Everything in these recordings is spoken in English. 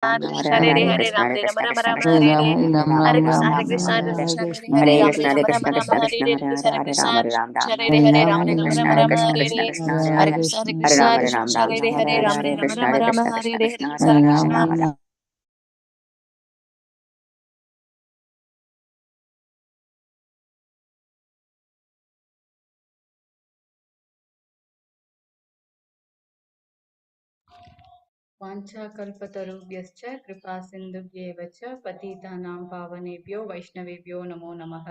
Krishna Hare Hare Hare Ram Hare Rama Rama Rama Hare Hare Hare Krishna Hare Krishna Hare Krishna Hare Hare Ram Hare Rama Rama Rama Hare Hare Hare Krishna Hare Hare Ram Hare Rama Rama Rama Hare Hare Hare Krishna Hare Krishna Hare Krishna Hare Hare Ram Hare Rama Rama Rama Hare Hare Hare Krishna. वाञ्छाकल्पतरुभ्यश्च कृपासिन्धुभ्येव च पतितानां पावनेभ्यो वैष्णवेभ्यो नमो नमः।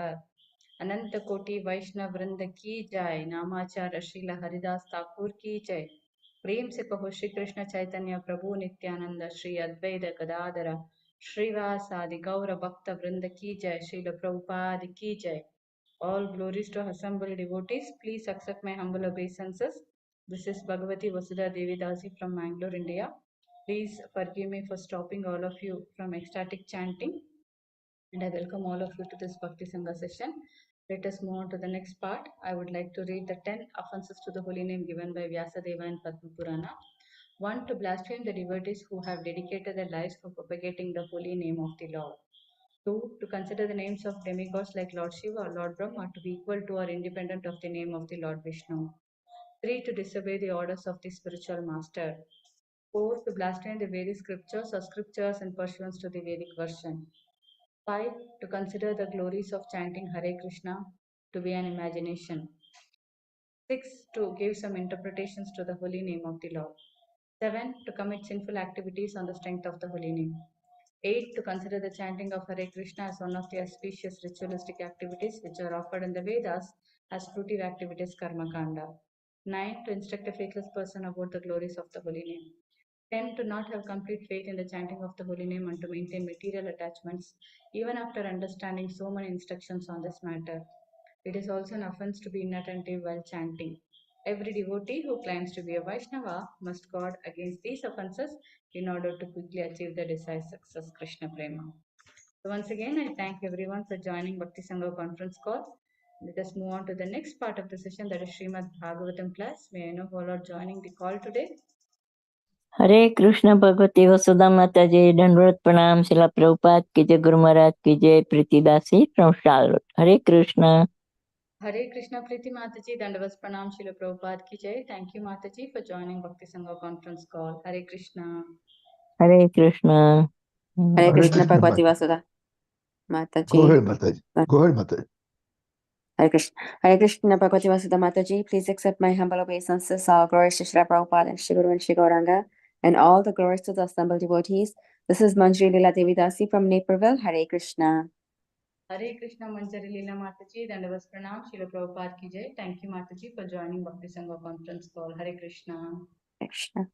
अनंत कोटि वैष्णव वृंद की जय। नामाचार्य श्रील हरिदास ठाकुर की जय। प्रेम से कहो श्री कृष्ण चैतन्य प्रभु नित्यानंद श्री अद्वैत गदाधर श्रीवासादि गौर भक्त वृंद की जय। श्रील प्रभुपाद की जय। All glories to assembled devotees. Please accept my humble obeisances. This is Bhagavati Vasudha Devidasi from Mangalore, India. Please forgive me for stopping all of you from ecstatic chanting, and I welcome all of you to this Bhakti Sangha session. Let us move on to the next part. I would like to read the 10 offenses to the holy name given by Vyasadeva in Padma Purana. 1. To blaspheme the devotees who have dedicated their lives for propagating the holy name of the Lord. 2. To consider the names of demigods like Lord Shiva or Lord Brahma to be equal to or independent of the name of the Lord Vishnu. 3. To disobey the orders of the spiritual master. 4. To blaspheme the Vedic scriptures or scriptures in pursuance to the Vedic version. 5. To consider the glories of chanting Hare Krishna to be an imagination. 6. To give some interpretations to the holy name of the Lord. 7. To commit sinful activities on the strength of the holy name. 8. To consider the chanting of Hare Krishna as one of the auspicious ritualistic activities which are offered in the Vedas as fruitive activities karma kanda. 9. To instruct a faithless person about the glories of the holy name. 10. To not have complete faith in the chanting of the holy name and to maintain material attachments even after understanding so many instructions on this matter. It is also an offense to be inattentive while chanting. Every devotee who claims to be a Vaishnava must guard against these offenses in order to quickly achieve the desired success, Krishna Prema. So once again, I thank everyone for joining Bhakti Sangha conference call. Let us move on to the next part of the session, that is Srimad Bhagavatam class. May I know who all are joining the call today? हरे कृष्ण भगवती वसुधा माता जी दंडवत प्रणाम शिला प्रभुपाद की जय गुरु महाराज की जय Pritidasi from Charlotte Hare Krishna Hare Krishna Priti Mataji, Dandavas Pranam Srila Prabhupada ki jai. Thank you Mataji for joining Bhakti Sangha conference call. Hare Krishna. Hare Krishna Hare Krishna Bhagavati Vasudha Mataji. Go ahead, Mataji. Go ahead, Mataji. Hare Krishna Bhagavati Vasudha Mataji. Please accept my humble obeisances. All glories to Srila Prabhupada and Shri Guru and Shri Gauranga, and all the glories to the assembled devotees. This is Manjari Leela Devidasi from Naperville. Hare Krishna. Hare Krishna Manjari Leela Mataji, Dandavas Pranam Srila Prabhupada ki jai. Thank you Mataji for joining Bhakti Sangha conference call. Hare Krishna. Krishna.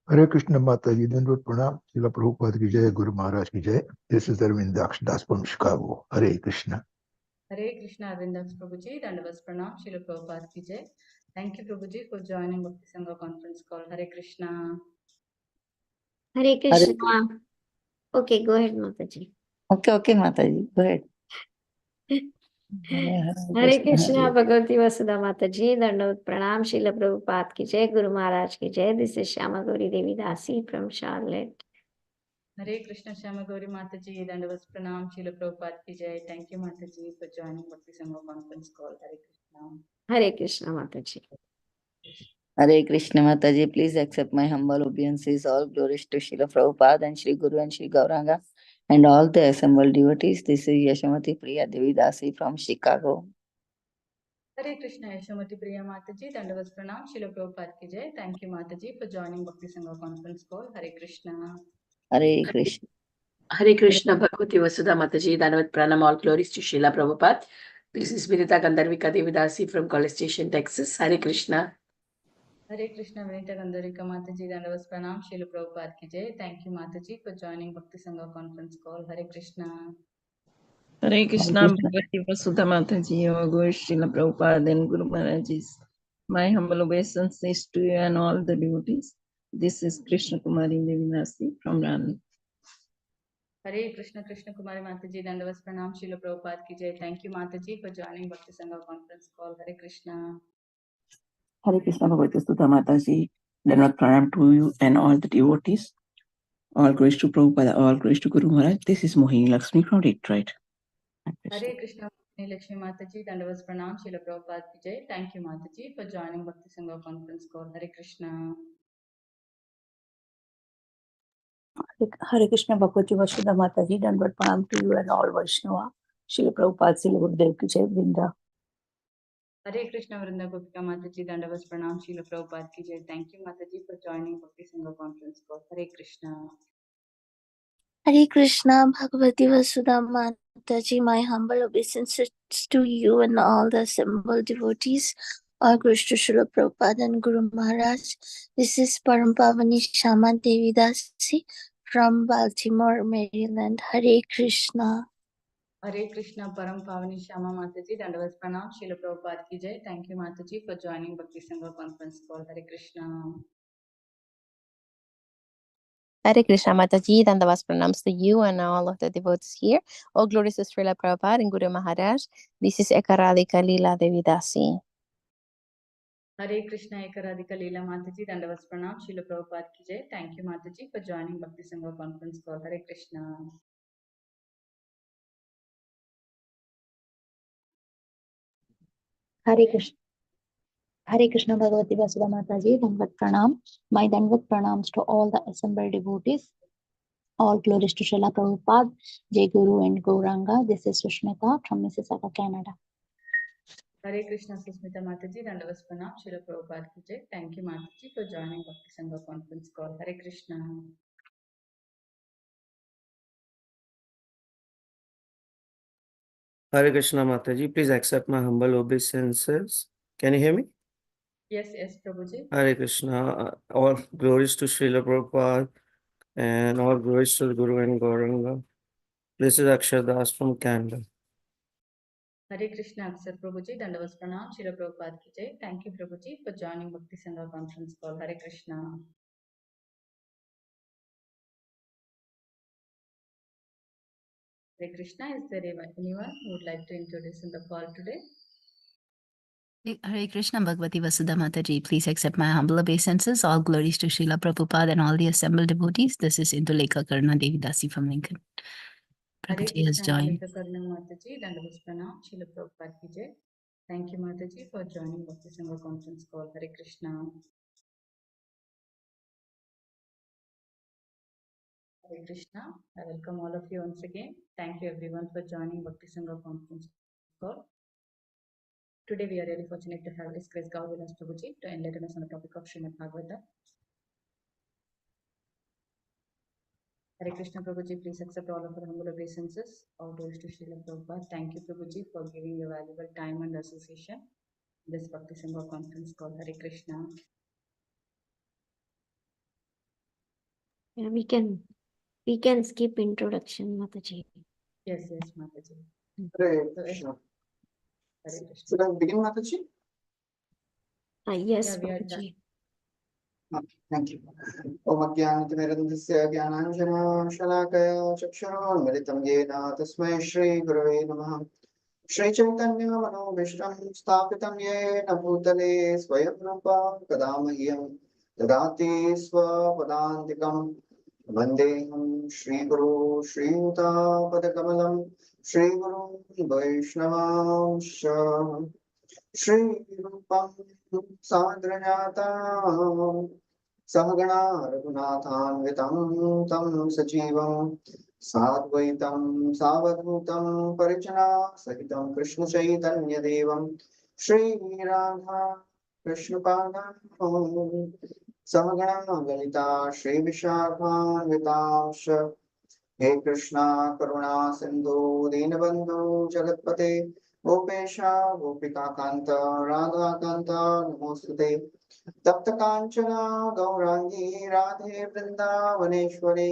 Hare Krishna Mataji, Dandavut Pranam, Srila Prabhupada ki jai, Guru Maharaj ki jai. This is Arvind Das from Chicago. Hare Krishna. Hare Krishna Arvindas Prabhuji, Dandavas Pranam Srila Prabhupada ki jai. Thank you Prabhuji for joining Bhakti Sangha conference call. Hare Krishna. Hare Krishna. Okay, go ahead, Mataji. Okay, Mataji, go ahead. Hare Krishna, Bhagavati Vasudha Mataji, Dandavat Pranam, Srila Prabhupada ki jai, Guru Maharaj ki jai. This is Shyama Gauri Devi Dasi from Charlotte. Hare Krishna Shyama Gauri Mataji, Dandavas Pranam Srila Prabhupada ki jai. Thank you Mataji for joining Bhakti Sangha conference call. Hare Krishna. Hare Krishna, Mataji. Hare Krishna Mataji, please accept my humble obeisances. All glories to Srila Prabhupada and Shri Guru and Shri Gauranga and all the assembled devotees. This is Yashamati Priya Devi Dasi from Chicago. Hare Krishna Yashamati Priya Mataji, Dandavas Pranam Srila Prabhupada ki jai. Thank you Mataji for joining Bhakti Sangha conference call. Hare Krishna. Hare Krishna. Hare Krishna Bhagavati Vasudha Mataji, Danavat Pranam, all glories to Srila Prabhupada. This is Vinita Gandharvika Devidasi from College Station, Texas. Hare Krishna. Hare Krishna Vinita Gandharvika Mataji, Dandavas Pranam Srila Prabhupada ki jai. Thank you Mataji for joining Bhakti Sangha conference call. Hare Krishna. Hare Krishna Bhagavati Vasudha Mataji, our Guru Srila Prabhupada and Guru Maharajis. My humble obeisances to you and all the devotees. This is Krishna Kumari Devinasi from Rani. Hare Krishna Krishna Kumari Mataji, Dandavas Pranam Srila Prabhupada ki jai. Thank you Mataji for joining Bhakti Sangha conference call. Hare Krishna. Hare Krishna Bhagavati Sudha Mataji, Dandavat Pranam to you and all the devotees. All glories to Prabhupada, all glories to Guru Maharaj. This is Mohini Lakshmi from Detroit. Hare Krishna, Lakshmi Mataji, Dandavas Pranam, Srila Prabhupada ki Jai. Thank you, Mataji, for joining Bhakti Sangha conference call. Hare Krishna. Hare Krishna Bhagavati Vasudha Mataji, Dandvat Pranam to you and all Vaishnava. Srila Prabhupada, Srila Gurudev ki Jai, Vrinda. Hare Krishna Vrinda Gopika Mataji, Dandavas Pranam, Srila Prabhupada ki Jai. Thank you, Mataji, for joining Bhakti Sangha conference call. Hare Krishna. Hare Krishna Bhagavati Vasudha Mataji, my humble obeisances to you and all the assembled devotees. All glories to Srila Prabhupada and Guru Maharaj. This is Param Pavani Shama Devi Dasi from Baltimore, Maryland. Hare Krishna. Hare Krishna Param Pavani Shama Mataji, Dandavas Pranam, Srila Prabhupada ki Jai. Thank you, Mataji, for joining Bhakti Sangha conference call. Hare Krishna. Hare Krishna Mataji, Dandavas pranams to you and all of the devotees here. All glories to Srila Prabhupada and Guru Maharaj. This is Ekaradika Lila Devi Dasi. Hare Krishna Ekaradika Leela Mataji, Dandavas Pranam, Srila Prabhupada ki Jai. Thank you, Mataji, for joining Bhakti Sangha conference call. Hare Krishna. Hare Krishna. Hare Krishna Bhagavati Vasudha Mataji, Dandvat Pranam. My Dandvat Pranams to all the assembled devotees. All glories to Srila Prabhupada, Jai Guru and Gauranga. This is Sushmita from Mississauga, Canada. Hare Krishna Susmita Mataji, Dandavas Pranam, Srila Prabhupada ki Jai. Thank you, Mataji, for joining Bhakti Sangha conference call. Hare Krishna. Hare Krishna Mataji, please accept my humble obeisances. Can you hear me? Yes, Prabhuji. Hare Krishna, all glories to Srila Prabhupada and all glories to Guru and Gauranga. This is Akshar Das from Canada. Hare Krishna Aksar Prabhuji, Dandavas Pranam, Srila Prabhupada ki Jai. Thank you, Prabhuji, for joining Bhakti Sangha conference call. Hare Krishna. Hare Krishna, is there anyone who would like to introduce in the call today? Hare Krishna Bhagavati Vasudha Mataji, please accept my humble obeisances. All glories to Srila Prabhupada and all the assembled devotees. This is Indulekha Karna Devi Dasi from Lincoln. Hare Prabhuji has Krishna joined. Indulekha Karna Mataji, Dandavas Pranam, Srila Prabhupada ki Jai. Thank you, Mataji, for joining Bhakti Sangha conference call. Hare Krishna. Hare Krishna. I welcome all of you once again. Thank you everyone for joining Bhakti Sangha conference call. Today we are really fortunate to have discussed Gaur Vilas Prabhuji to enlighten us on the topic of Srimad Bhagavatam. Hare Krishna Prabhuji, please accept all of our humble obeisances. All glories to Srila Prabhupada. Thank you Prabhuji for giving your valuable time and association in this Bhakti Sangha conference call. Hare Krishna. Yeah, we can skip introduction, Mataji. Yes, Mataji. Hare Krishna. Hare Krishna. Should I begin, Mataji? Yes, Yeah, we are done. Prabhuji. Thank you. Om Ajnanatimirandasya Jnananjana Shalakaya Chakshurunmilitam Yena Tasmai Shri Gurave Namaha. Shri Chaitanya Mano Vishram Sthapitam Yena Bhutale Swayam Rupa Kadamahyam Dadati Swapadantikam Vandeham Shri Guru Shri Yuta Padakamalam Shri Guru Vaishnava Shri Rupam Sadranata Sahagana Raghunathanvitam Tam Sajivam Sadvaitam Savadhutam Parijana Sahitam Krishna Chaitanya Devam Shri Radha Krishna Padam Sahagana Lalita Shri Vishakhanvitam He Krishna Karuna Sindhu Dinabandhu Jagatpate Gopesha Gopika Kanta Radha Kanta Namostute Tapta Kanchana Gaurangi Radhe Vrindavaneshwari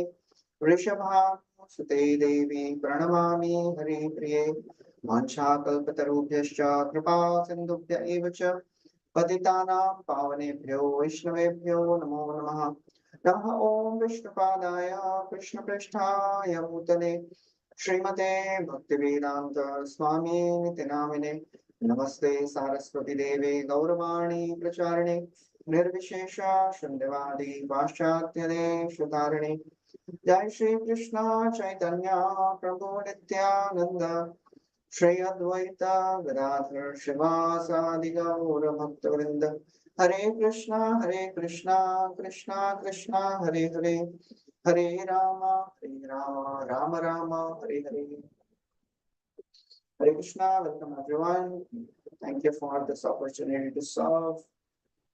Rishabha Sute Devi Pranamami Hari Priye Mancha Kalpatarubhyascha Kripa Sindhubhya Evacha Patitanam Pavanebhyo Vaishnavebhyo Namo Namaha Namaha Om Vishnupadaya Krishna Pristhaya Bhutale Srimate Bhaktivedanta Swami Nitinamine Namaste Saraswati Devi Gauravani Pracharine Nirvishesha Shundavadi Paschatya Shudarine Jai Shri Krishna Chaitanya Prabhu Nityananda Shri Advaita Gadadhar Shivasadi Gaura Bhakta Hare Krishna, Krishna Krishna, Hare Hare, Hare Rama, Rama Rama, Hare Hare. Hare Krishna, welcome everyone. Thank you for this opportunity to serve.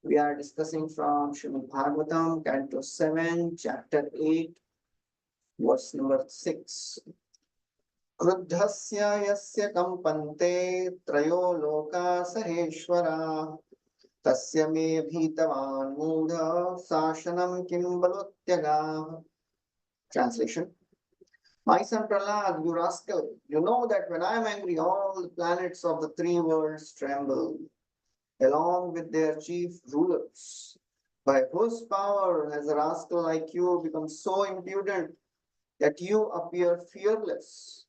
We are discussing from Srimad Bhagavatam, Canto 7, Chapter 8, verse number 6. Kruddhasya yasya kampante trayo loka saheshwara tasya me bhitavan mudha sashanam kim balotyaga. Translation. My son Prahlad, you rascal, you know that when I am angry, all the planets of the three worlds tremble, along with their chief rulers. By whose power has a rascal like you become so impudent that you appear fearless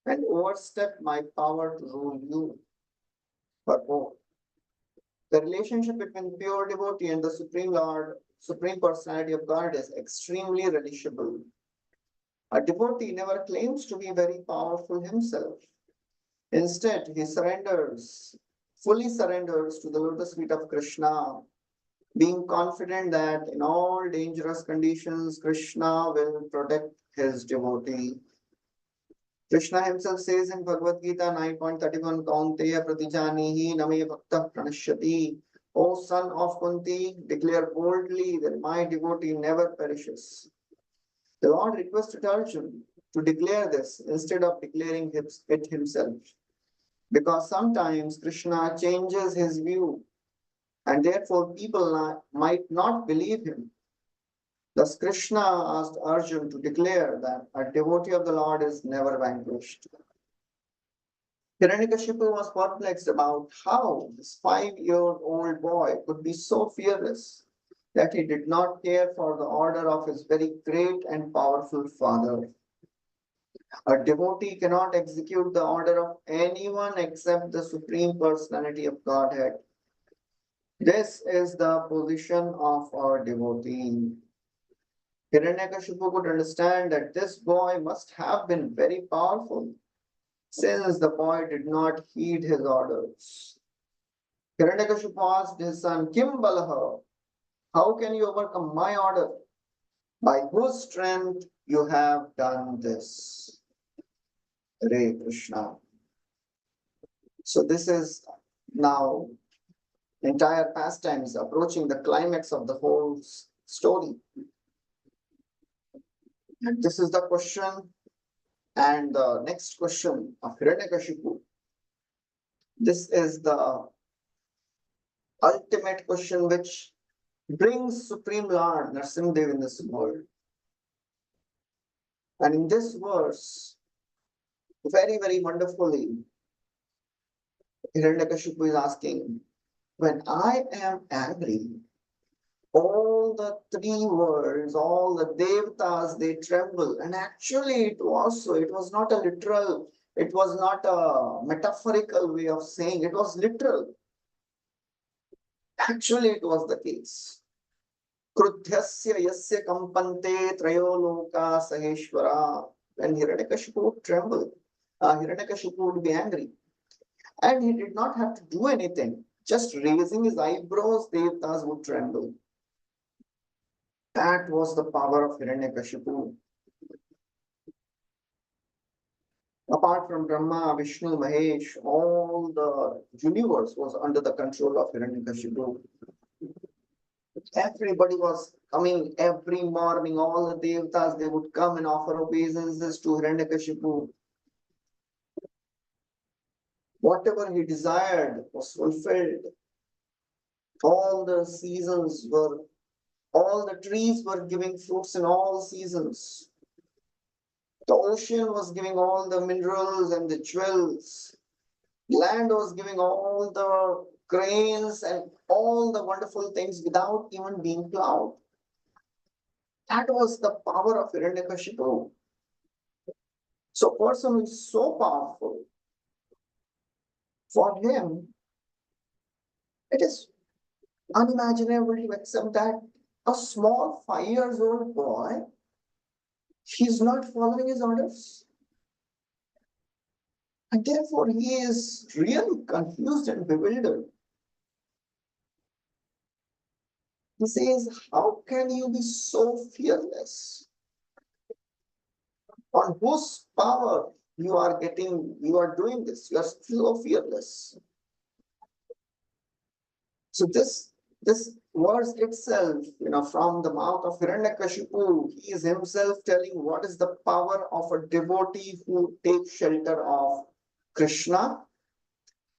and overstep my power to rule you? Purport. The relationship between pure devotee and the Supreme Lord, Supreme Personality of God is extremely relishable. A devotee never claims to be very powerful himself. Instead, he fully surrenders to the lotus feet of Krishna, being confident that in all dangerous conditions, Krishna will protect his devotee. Krishna himself says in Bhagavad Gita 9.31, Kaunteya pratijanihi name bhakta pranashyati. O son of Kunti, declare boldly that my devotee never perishes. The Lord requested Arjuna to declare this instead of declaring it himself, because sometimes Krishna changes his view and therefore people might not believe him. Thus Krishna asked Arjuna to declare that a devotee of the Lord is never vanquished. Hiranyakashipu was perplexed about how this 5-year-old boy could be so fearless that he did not care for the order of his very great and powerful father. A devotee cannot execute the order of anyone except the Supreme Personality of Godhead. This is the position of our devotee. Hiranyakashipu could understand that this boy must have been very powerful, since the boy did not heed his orders. Hiranyakashipu asked his son, Kim Balaha, how can you overcome my order? By whose strength you have done this? Hare Krishna. So this is now entire pastimes approaching the climax of the whole story. And this is the question and the next question of Hiranyakashipu. This is the ultimate question which brings Supreme Lord Narasimhadev in this world. And in this verse, very, very wonderfully, Hiranyakashipu is asking, when I am angry, all the three worlds, all the devatas, they tremble. And actually it was not a literal, it was not a metaphorical way of saying, it was literal. Actually it was the case. Krudhyasya yasya kampante trayo loka saheshwara. When Hiranyakashipu would tremble, Hiranyakashipu would be angry. And he did not have to do anything. Just raising his eyebrows, devatas would tremble. That was the power of Hiranyakashipu. Apart from Brahma, Vishnu, Mahesh, all the universe was under the control of Hiranyakashipu. Everybody was coming every morning, all the devatas, they would come and offer obeisances to Hiranyakashipu. Whatever he desired was fulfilled. All the trees were giving fruits in all seasons. The ocean was giving all the minerals and the jewels. Land was giving all the grains and all the wonderful things without even being plowed. That was the power of Hiranyakashipu. So a person who is so powerful, for him, it is unimaginable to accept that a small 5-year-old boy He's not following his orders. And therefore, he is really confused and bewildered. He says, how can you be so fearless? On whose power you are doing this? You are so fearless. So this verse itself, from the mouth of Hiranyakashipu, he is himself telling what is the power of a devotee who takes shelter of Krishna,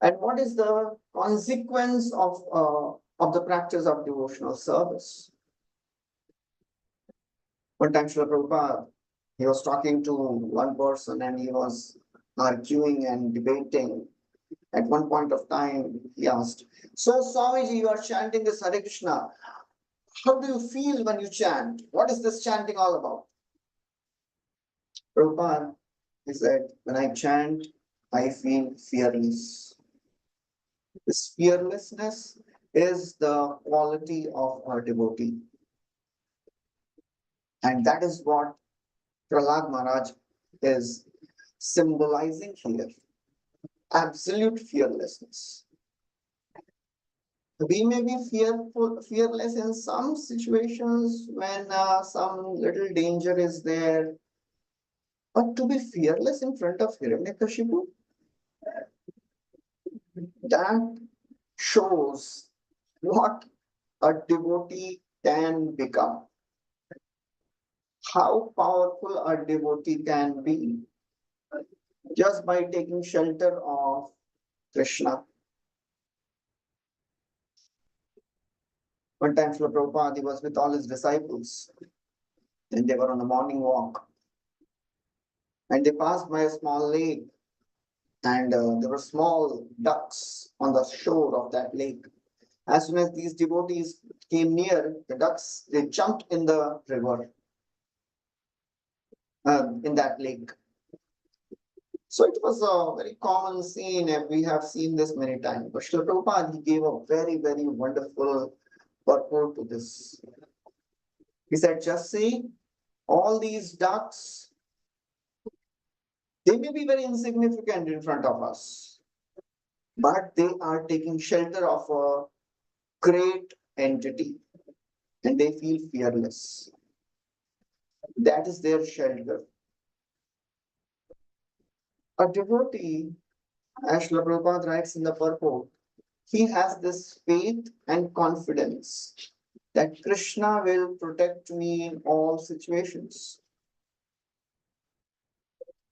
and what is the consequence of the practice of devotional service. One time, Srila Prabhupada, he was talking to one person and he was arguing and debating. At one point of time, he asked, so Swamiji, you are chanting this Hare Krishna. How do you feel when you chant? What is this chanting all about? Prabhupada, he said, when I chant, I feel fearless. This fearlessness is the quality of a devotee. And that is what Prahlad Maharaj is symbolizing here. Absolute fearlessness. We may be fearless in some situations when some little danger is there. But to be fearless in front of Hiranyakashipu, that shows what a devotee can become. How powerful a devotee can be just by taking shelter of Krishna. One time, Srila Prabhupada, he was with all his disciples, and they were on a morning walk. And they passed by a small lake, and there were small ducks on the shore of that lake. As soon as these devotees came near, the ducks, they jumped in the river, in that lake. So it was a very common scene, and we have seen this many times. But Srila Prabhupada, he gave a very, very wonderful purport to this. He said, just see, all these ducks, they may be very insignificant in front of us, but they are taking shelter of a great entity, and they feel fearless. That is their shelter. A devotee, as Srila Prabhupada writes in the purport, he has this faith and confidence that Krishna will protect me in all situations.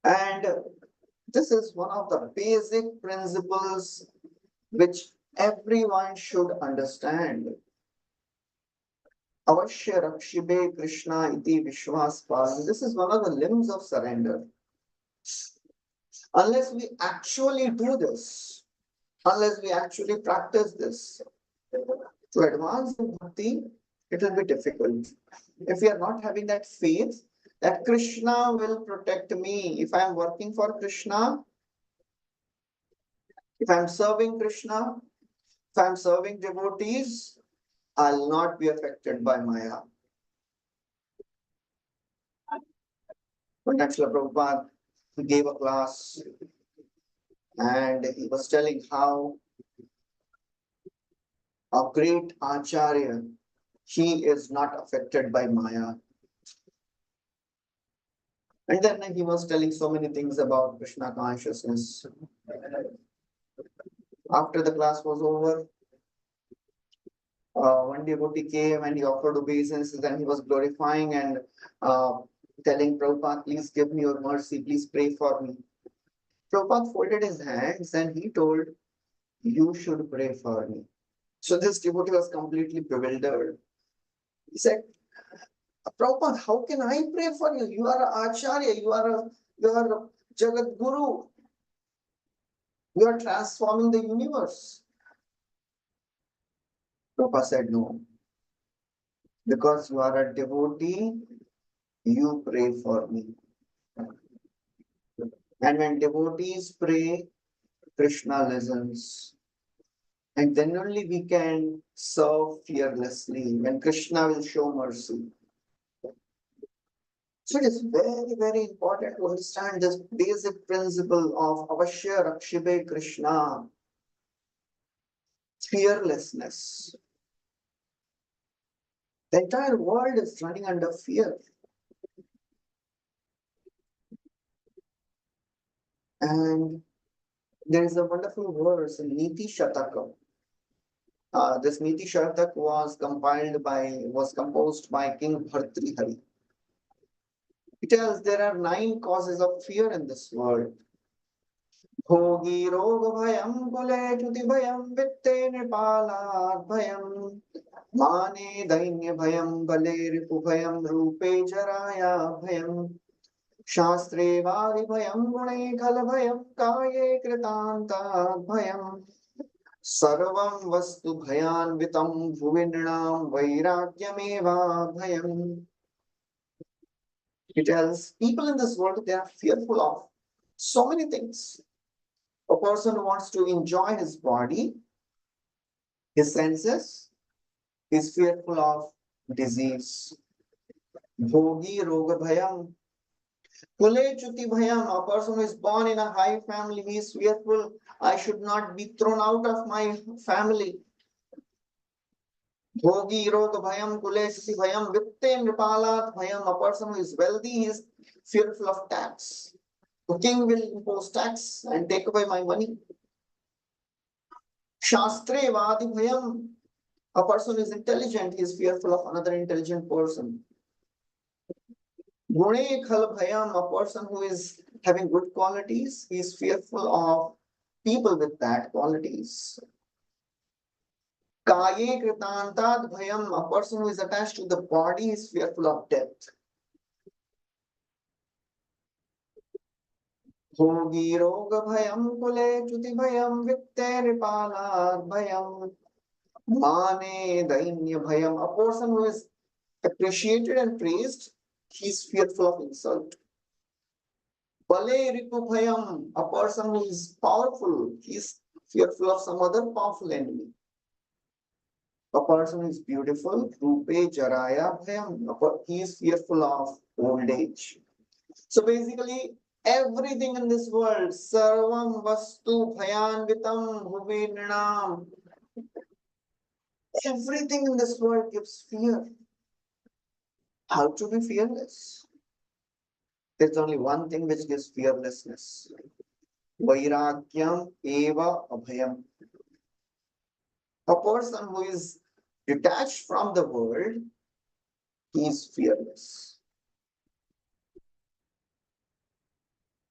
And this is one of the basic principles which everyone should understand. Avashya Rakshibe Krishna iti Vishwaspal. This is one of the limbs of surrender. Unless we actually do this, unless we actually practice this, to advance in bhakti, it will be difficult. If we are not having that faith that Krishna will protect me, if I am working for Krishna, if I am serving Krishna, if I am serving devotees, I'll not be affected by Maya. One time, Srila Prabhupada, he gave a class and he was telling how a great Acharya, he is not affected by Maya. And then he was telling so many things about Krishna consciousness. After the class was over, one devotee came and he offered obeisances and he was glorifying and telling Prabhupada, please give me your mercy, please pray for me. Prabhupada folded his hands and he told, you should pray for me. So this devotee was completely bewildered. He said, Prabhupada, how can I pray for you? You are an Acharya, you are a Jagat Guru. You are transforming the universe. Prabhupada said, no. Because you are a devotee, you pray for me. And when devotees pray, Krishna listens. And then only we can serve fearlessly, when Krishna will show mercy. So it is very, very important to understand this basic principle of Avashya Rakshibe Krishna, fearlessness. The entire world is running under fear. And there is a wonderful verse in Niti Shataka. This Niti Shatak was composed by King Bhartrihari. It tells there are 9 causes of fear in this world. Bhogi roga bhayam kule chuti bhayam vitte nipala bhayam mane dainya bhayam bale ripu bhayam rupe jaraya bhayam shastre vari bhayam gune khala bhayam kaye kritanta bhayam sarvam vastu bhayanvitam bhuvinam vairagyameva bhayam. It tells people in this world they are fearful of so many things. A person who wants to enjoy his body, his senses, is fearful of disease. Bhogi roga bhayam. Kule chuti bhayam. A person who is born in a high family, he is fearful, I should not be thrown out of my family. Bhogi roga bhayam kule chuti bhayam vitte nripalat bhayam. A person who is wealthy, he is fearful of tax. The king will impose tax and take away my money. Shastre vadi bhayam. A person who is intelligent, he is fearful of another intelligent person. Gune khal bhayam. A person who is having good qualities, he is fearful of people with bad qualities. Kaye kritantad bhayam. A person who is attached to the body is fearful of death. Bhogi roga bhayam kule chuti bhayam vitte ripala bhayam mane dainya bhayam. A person who is appreciated and praised, he is fearful of insult. Bale ripu bhayam. A person who is powerful, he is fearful of some other powerful enemy. A person who is beautiful, rupe jaraya bhayam. He is fearful of old age. So basically, everything in this world, sarvam vastu bhayanvitam bhuvinam. Everything in this world gives fear. How to be fearless? There's only one thing which gives fearlessness. Vairagyam eva abhayam. A person who is detached from the world, he is fearless.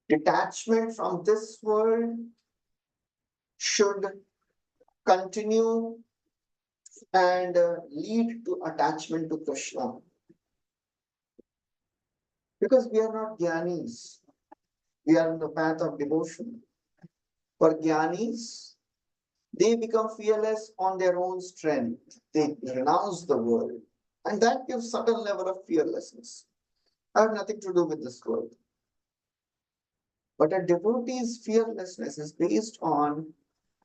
Detachment from this world should continue and lead to attachment to Krishna. Because we are not jnanis. We are in the path of devotion. For jnanis, they become fearless on their own strength. They renounce the world. And that gives certain level of fearlessness. I have nothing to do with this world. But a devotee's fearlessness is based on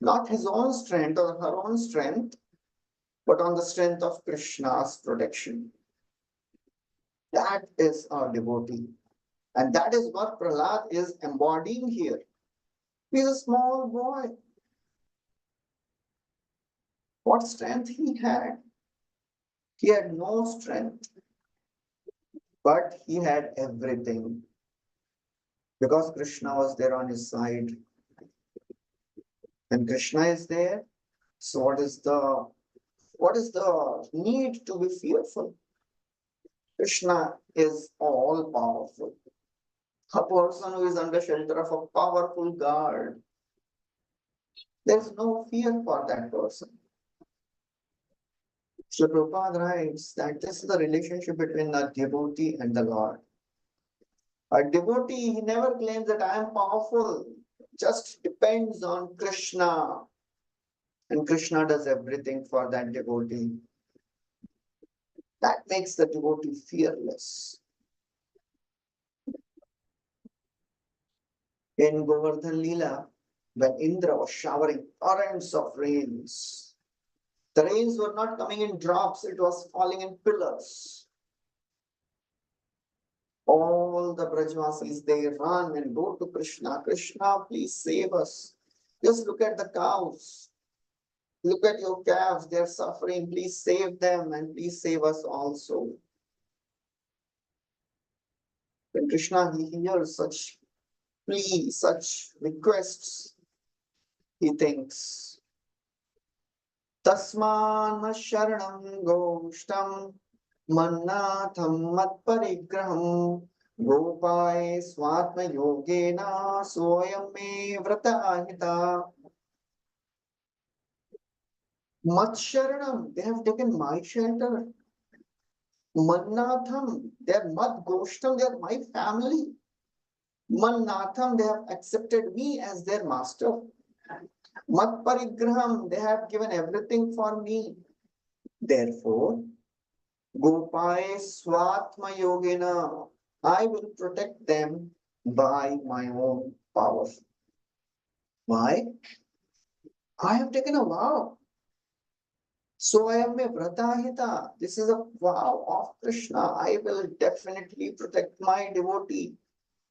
not his own strength or her own strength, but on the strength of Krishna's protection. That is our devotee. And that is what Prahlad is embodying here. He is a small boy. What strength he had? He had no strength, but he had everything. Because Krishna was there on his side. When Krishna is there, so what is the need to be fearful? Krishna is all powerful. A person who is under shelter of a powerful guard, there's no fear for that person. Srila Prabhupada writes that this is the relationship between a devotee and the Lord. A devotee, he never claims that I am powerful, just depends on Krishna. And Krishna does everything for that devotee. That makes the devotee fearless. In Govardhan Leela, when Indra was showering torrents of rains, the rains were not coming in drops, it was falling in pillars. All the Brajvasis, they run and go to Krishna. Krishna, please save us. Just look at the cows. Look at your calves. They're suffering. Please save them and please save us also. When Krishna he hears such pleas, such requests, he thinks, Tasman sharanam goshtam mannatham matparigraham gopai swatma yogena soyame vratahita. Matsharanam, they have taken my shelter. Mannatham, they are Mat Goshtam, they are my family. Mannatham, they have accepted me as their master. Mat Parigraham, they have given everything for me. Therefore, Gopai Swatma Yogena, I will protect them by my own power. Why? I have taken a vow. So I am a Vratahita. This is a vow of Krishna. I will definitely protect my devotee.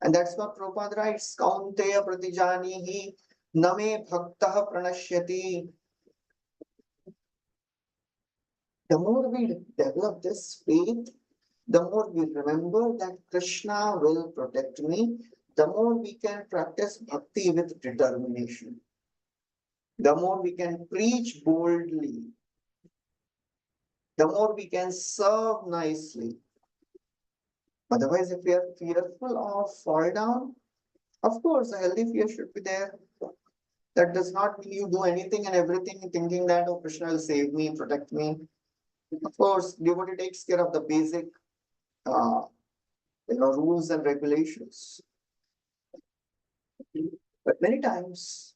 And that's what Prabhupada writes. Kaunteya pratijanihi name bhaktah pranashyati. The more we develop this faith, the more we remember that Krishna will protect me, the more we can practice bhakti with determination. The more we can preach boldly, the more we can serve nicely. Otherwise, if we are fearful of fall down, of course, a healthy fear should be there. That does not mean you do anything and everything thinking that, oh, Krishna will save me, protect me. Of course, devotee takes care of the basic rules and regulations. But many times,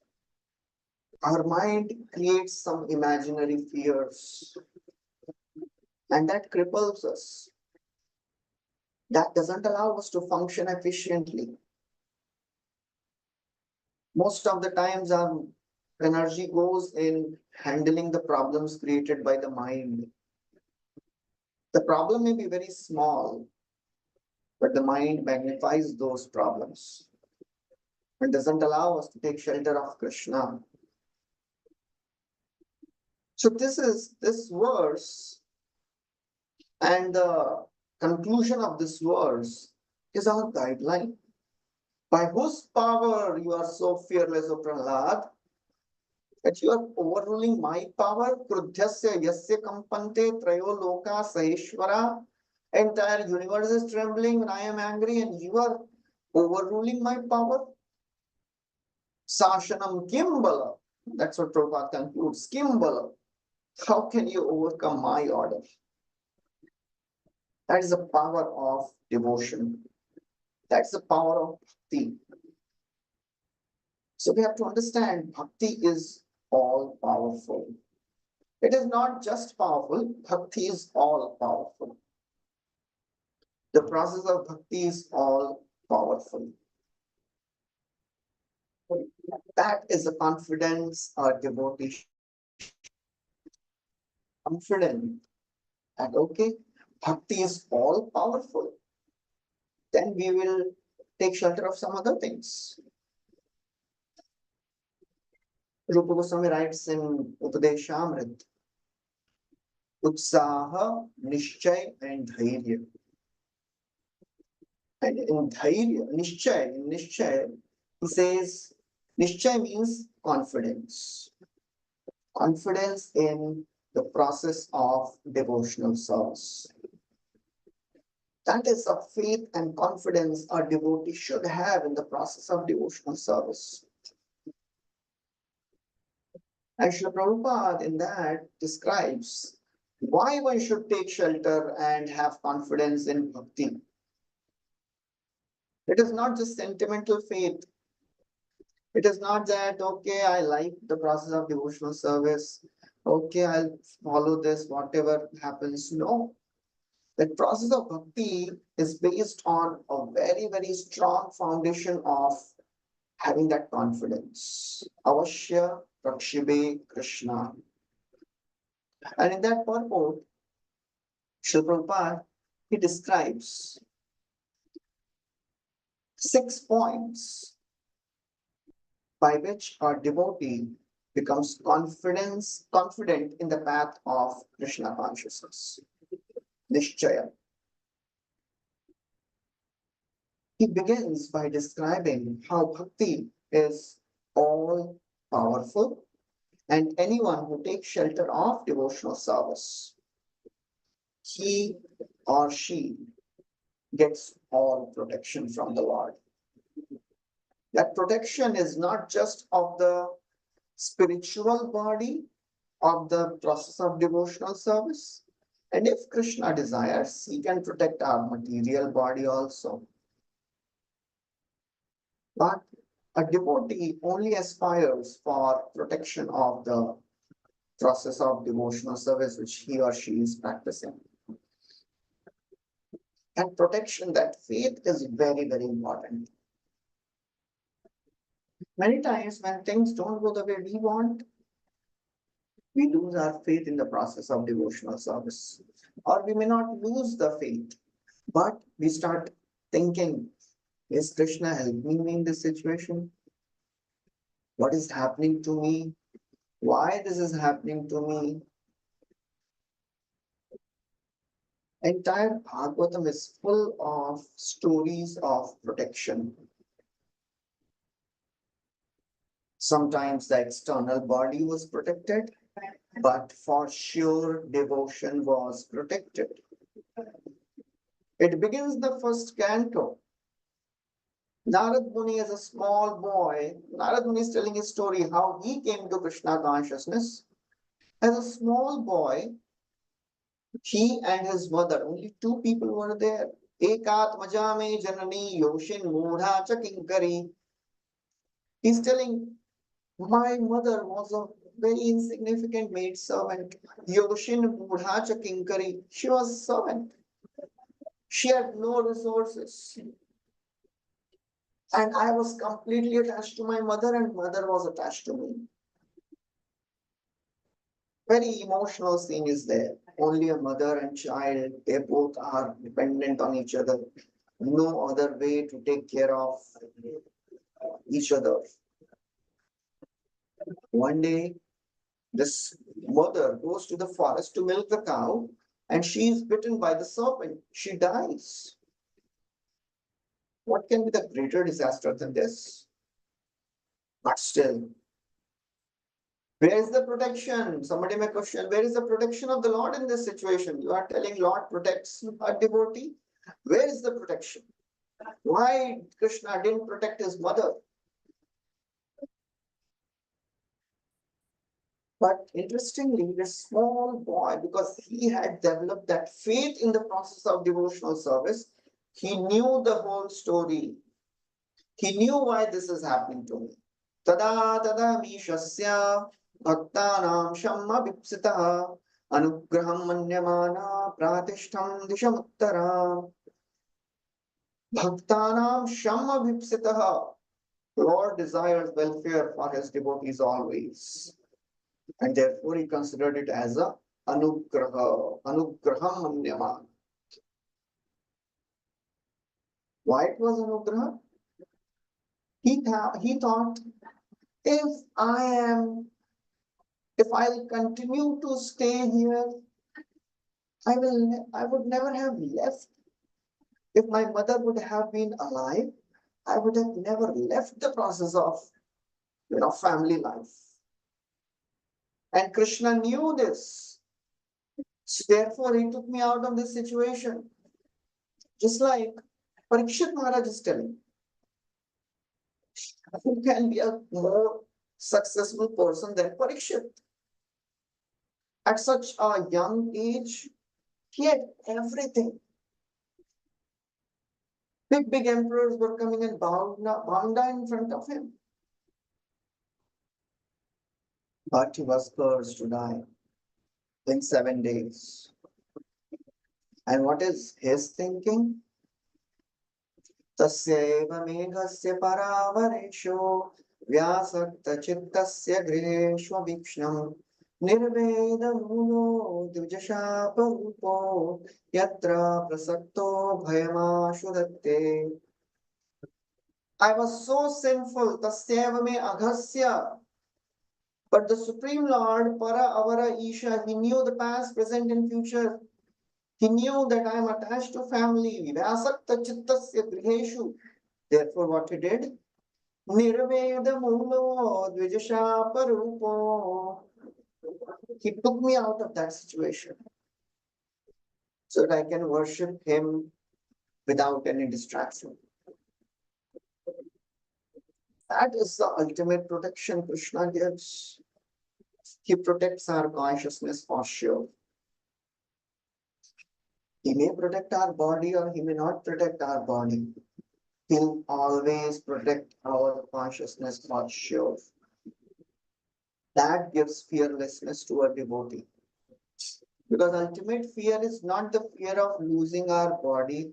our mind creates some imaginary fears and that cripples us. That doesn't allow us to function efficiently. Most of the times our energy goes in handling the problems created by the mind. The problem may be very small, but the mind magnifies those problems and doesn't allow us to take shelter of Krishna. So this verse and the conclusion of this verse is our guideline. By whose power you are so fearless, O Prahlad, that you are overruling my power? Krudhyasya yasya kampante trayo loka saheshwara. Entire universe is trembling when I am angry and you are overruling my power. Sashanam kimbala. That's what Prabhupada concludes. Kimbala. How can you overcome my order? That is the power of devotion. That's the power of bhakti. So we have to understand bhakti is all powerful. It is not just powerful, bhakti is all powerful. The process of bhakti is all powerful. That is the confidence our devotee confident that okay, bhakti is all powerful. Then we will take shelter of some other things. Rupa Goswami writes in Upadeshamrit, Utsaha, Nishchay and Dhairya. And in Dhairya, Nishchay, he says, Nishchay means confidence. Confidence in the process of devotional service. That is a faith and confidence a devotee should have in the process of devotional service. And Srila Prabhupada in that describes why one should take shelter and have confidence in bhakti. It is not just sentimental faith. It is not that, okay, I like the process of devotional service. Okay, I'll follow this, whatever happens. No. The process of bhakti is based on a very, very strong foundation of having that confidence. Avashya Prakshibe Krishna. And in that purport, Srila Prabhupada, he describes 6 points by which a devotee becomes confident in the path of Krishna consciousness. Nishchaya. He begins by describing how bhakti is all powerful, and anyone who takes shelter of devotional service, he or she gets all protection from the Lord. That protection is not just of the spiritual body of the process of devotional service. And if Krishna desires, he can protect our material body also. But a devotee only aspires for protection of the process of devotional service which he or she is practicing. And protection, that faith is very, very important. Many times when things don't go the way we want, we lose our faith in the process of devotional service. Or we may not lose the faith, but we start thinking, is Krishna helping me in this situation? What is happening to me? Why this is happening to me? Entire Bhagavatam is full of stories of protection. Sometimes the external body was protected, but for sure devotion was protected. It begins the first canto. Narad Muni as a small boy, Narad Muni is telling his story how he came to Krishna consciousness. As a small boy, he and his mother, only 2 people were there. Ekat majame janani yoshin mudha cha kinkari. He's telling, my mother was a very insignificant maid servant. Yoshin mudha cha kinkari. She was a servant. She had no resources. And I was completely attached to my mother, and mother was attached to me. Very emotional scene is there. Only a mother and child, they both are dependent on each other. No other way to take care of each other. One day, this mother goes to the forest to milk the cow, and she is bitten by the serpent. She dies. What can be the greater disaster than this? But still, where is the protection? Somebody may question, where is the protection of the Lord in this situation? You are telling Lord protects a devotee. Where is the protection? Why Krishna didn't protect his mother? But interestingly, this small boy, because he had developed that faith in the process of devotional service, he knew the whole story. He knew why this is happening to me. Tada tada mishasya bhaktanam shamma vipsitaha anugraham manyamana pratishtham dishamuttara. Bhaktanam shamma vipsitaha. Lord desires welfare for his devotees always. And therefore he considered it as a anugraham manyamana. Why it was anugraha? He thought, if I'll continue to stay here, I would never have left. If my mother would have been alive, I would have never left the process of, family life. And Krishna knew this. So therefore, he took me out of this situation. Just like Parikshit Maharaj is telling. Who can be a more successful person than Parikshit? At such a young age, he had everything. Big emperors were coming and bowing down in front of him. But he was cursed to die in 7 days. And what is his thinking? Tasyaiva meghasya paravaresho vyasakta chittasya griheshva vikshnam nirveda mulo dvijashaparupo yatra prasakto bhayamashudatte. I was so sinful, tasyeva me aghasya. But the Supreme Lord, Para Avara Isha, he knew the past, present, and future. He knew that I am attached to family. Vyasakta chittasya griheshu. Therefore, what he did? Nirveda mulo dvijasha parupo. He took me out of that situation so that I can worship him without any distraction. That is the ultimate protection Krishna gives. He protects our consciousness for sure. He may protect our body or he may not protect our body. He'll always protect our consciousness for sure. That gives fearlessness to a devotee. Because ultimate fear is not the fear of losing our body.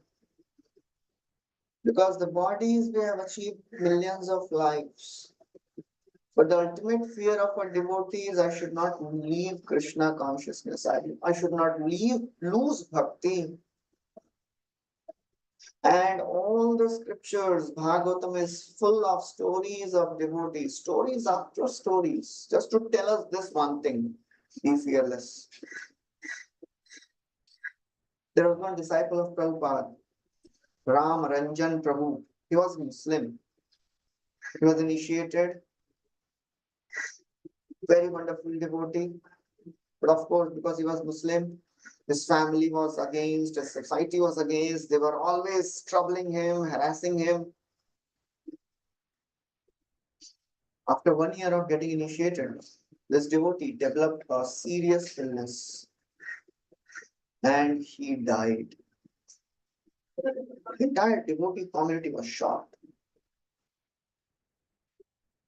Because the bodies we have achieved millions of lives. But the ultimate fear of a devotee is I should not leave Krishna consciousness. I should not lose bhakti. And all the scriptures, Bhagavatam is full of stories of devotees, stories after stories, just to tell us this one thing, be fearless. There was one disciple of Prabhupada, Ram Ranjan Prabhu. He was Muslim. He was initiated, very wonderful devotee. But of course, because he was Muslim, his family was against, his society was against, they were always troubling him, harassing him. After 1 year of getting initiated, this devotee developed a serious illness and he died. The entire devotee community was shocked.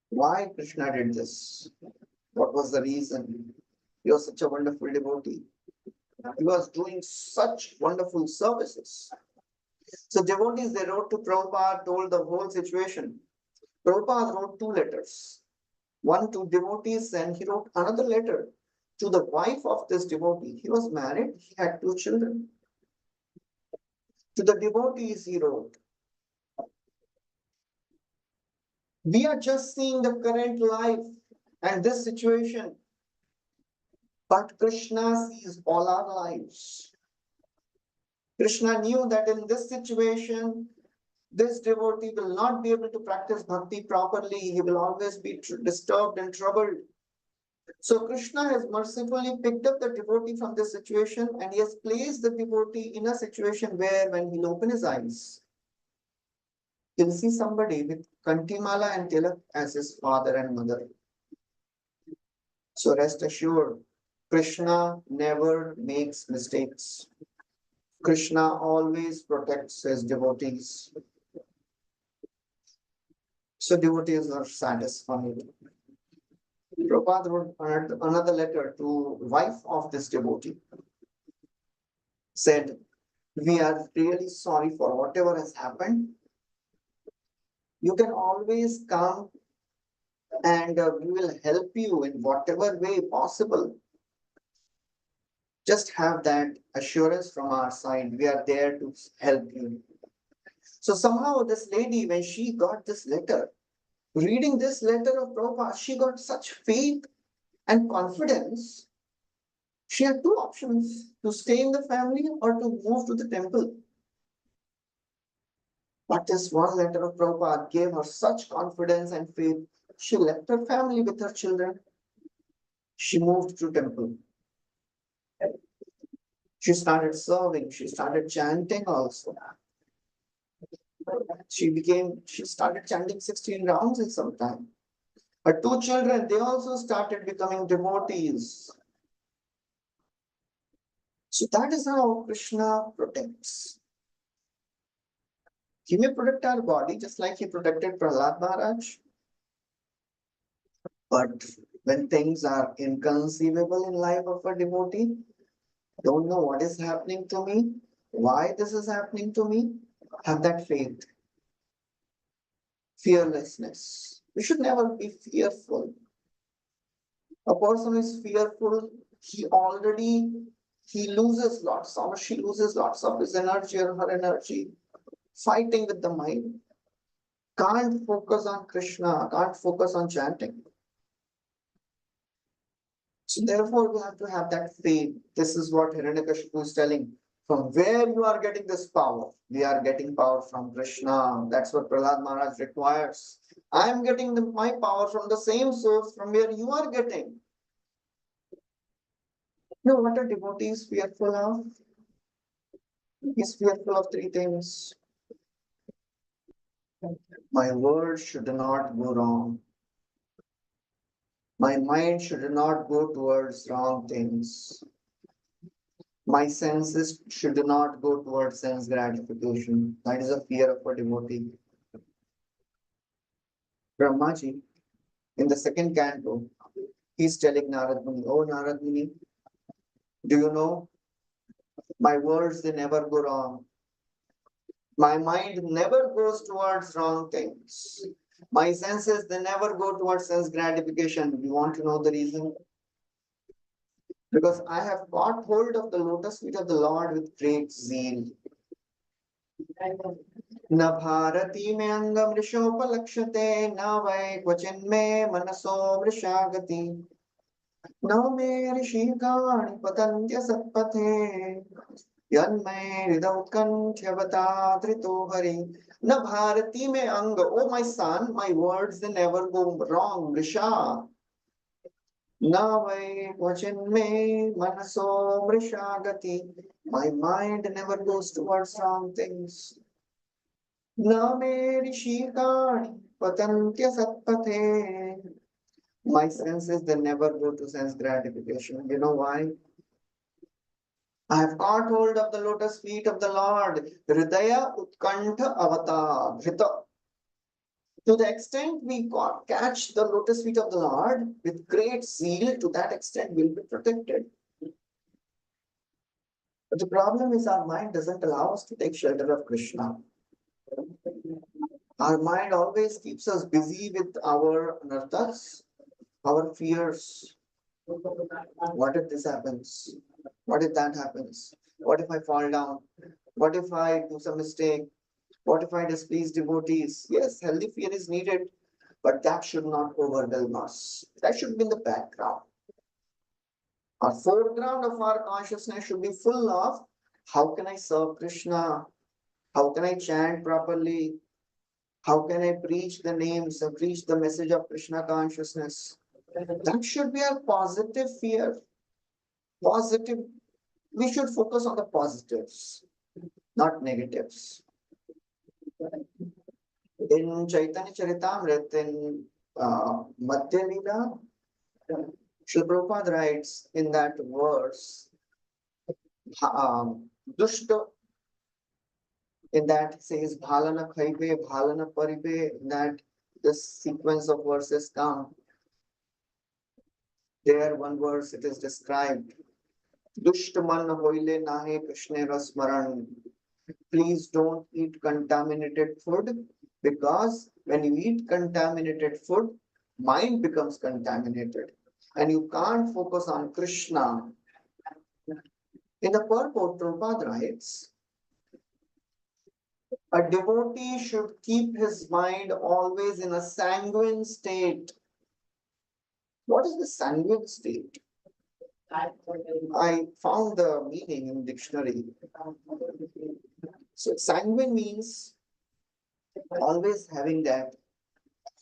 Why Krishna did this? What was the reason? He was such a wonderful devotee. He was doing such wonderful services. So devotees, they wrote to Prabhupada, told the whole situation. Prabhupada wrote 2 letters. One to devotees and he wrote another letter to the wife of this devotee. He was married, he had 2 children. To the devotees he wrote, we are just seeing the current life and this situation, but Krishna sees all our lives. Krishna knew that in this situation, this devotee will not be able to practice bhakti properly. He will always be disturbed and troubled. So Krishna has mercifully picked up the devotee from this situation and he has placed the devotee in a situation where when he'll open his eyes, he'll see somebody with Kantimala and Tilak as his father and mother. So rest assured, Krishna never makes mistakes. Krishna always protects his devotees. So devotees are satisfied. Prabhupada wrote another letter to wife of this devotee. Said, we are really sorry for whatever has happened. You can always come and we will help you in whatever way possible. Just have that assurance from our side. We are there to help you. So somehow this lady, when she got this letter, reading this letter of Prabhupada, she got such faith and confidence. She had 2 options, to stay in the family or to move to the temple. But this one letter of Prabhupada gave her such confidence and faith. She left her family with her children. She moved to temple. She started serving. She started chanting also. She started chanting 16 rounds in some time. Her 2 children, they also started becoming devotees. So that is how Krishna protects. He may protect our body just like he protected Prahlad Maharaj. But when things are inconceivable in life of a devotee, don't know what is happening to me, why this is happening to me, have that faith. Fearlessness. We should never be fearful. A person who is fearful, he loses lots or she loses lots of his energy or her energy fighting with the mind. Can't focus on Krishna, can't focus on chanting. So therefore, we have to have that faith. This is what Hiranyakashipu is telling. From where you are getting this power? We are getting power from Krishna. That's what Prahlad Maharaj requires. I am getting my power from the same source from where you are getting. No, what a devotee is fearful of? He is fearful of three things. My words should not go wrong. My mind should not go towards wrong things. My senses should not go towards sense gratification. That is a fear of a devotee. Brahmaji, in the second canto, he's telling Narad Muni, oh Narad Muni, do you know, my words, they never go wrong. My mind never goes towards wrong things. My senses, they never go towards sense gratification. You want to know the reason? Because I have caught hold of the lotus feet of the Lord with great zeal. न भारती में अंग मृषोपलक्ष्यते न वै क्वचिन्मे मनसो मृषागति न मे ऋषिकाणि पतन्त्य सत्पथे यन्मे हृदय उत्कण्ठ्यवता धृतो हरि न भारती में अंग oh my son my words they never go wrong मृषा न वै क्वचिन्मे मनसो मृषागति my mind never goes towards wrong things. न मे ऋषिकाणि पतन्त्य सत्पथे. My senses, they never go to sense gratification. You know why? I have caught hold of the lotus feet of the Lord. Hridaya utkantha avata. Dhrita. To the extent we catch the lotus feet of the Lord with great zeal, to that extent we'll be protected. But the problem is our mind doesn't allow us to take shelter of Krishna. Our mind always keeps us busy with our anarthas, our fears. What if this happens? What if that happens? What if I fall down? What if I do some mistake? What if I displease devotees? Yes, healthy fear is needed, but that should not overwhelm us. That should be in the background. Our foreground of our consciousness should be full of how can I serve Krishna? How can I chant properly? How can I preach the names and preach the message of Krishna consciousness? That should be a positive fear. Positive. We should focus on the positives, not negatives. In Chaitanya Charitamrita, in Madhya Lila, Srila Prabhupada writes in that verse, Dushta, in that says Bhalana Khaipe, Bhalana Paripe, in that this sequence of verses come. There, one verse it is described. Dushtaman hoile nahe Krishna rasmaran. Please don't eat contaminated food, because when you eat contaminated food, mind becomes contaminated and you can't focus on Krishna. In the purport, Prabhupada writes, a devotee should keep his mind always in a sanguine state. What is the sanguine state? I found the meaning in dictionary. So sanguine means always having that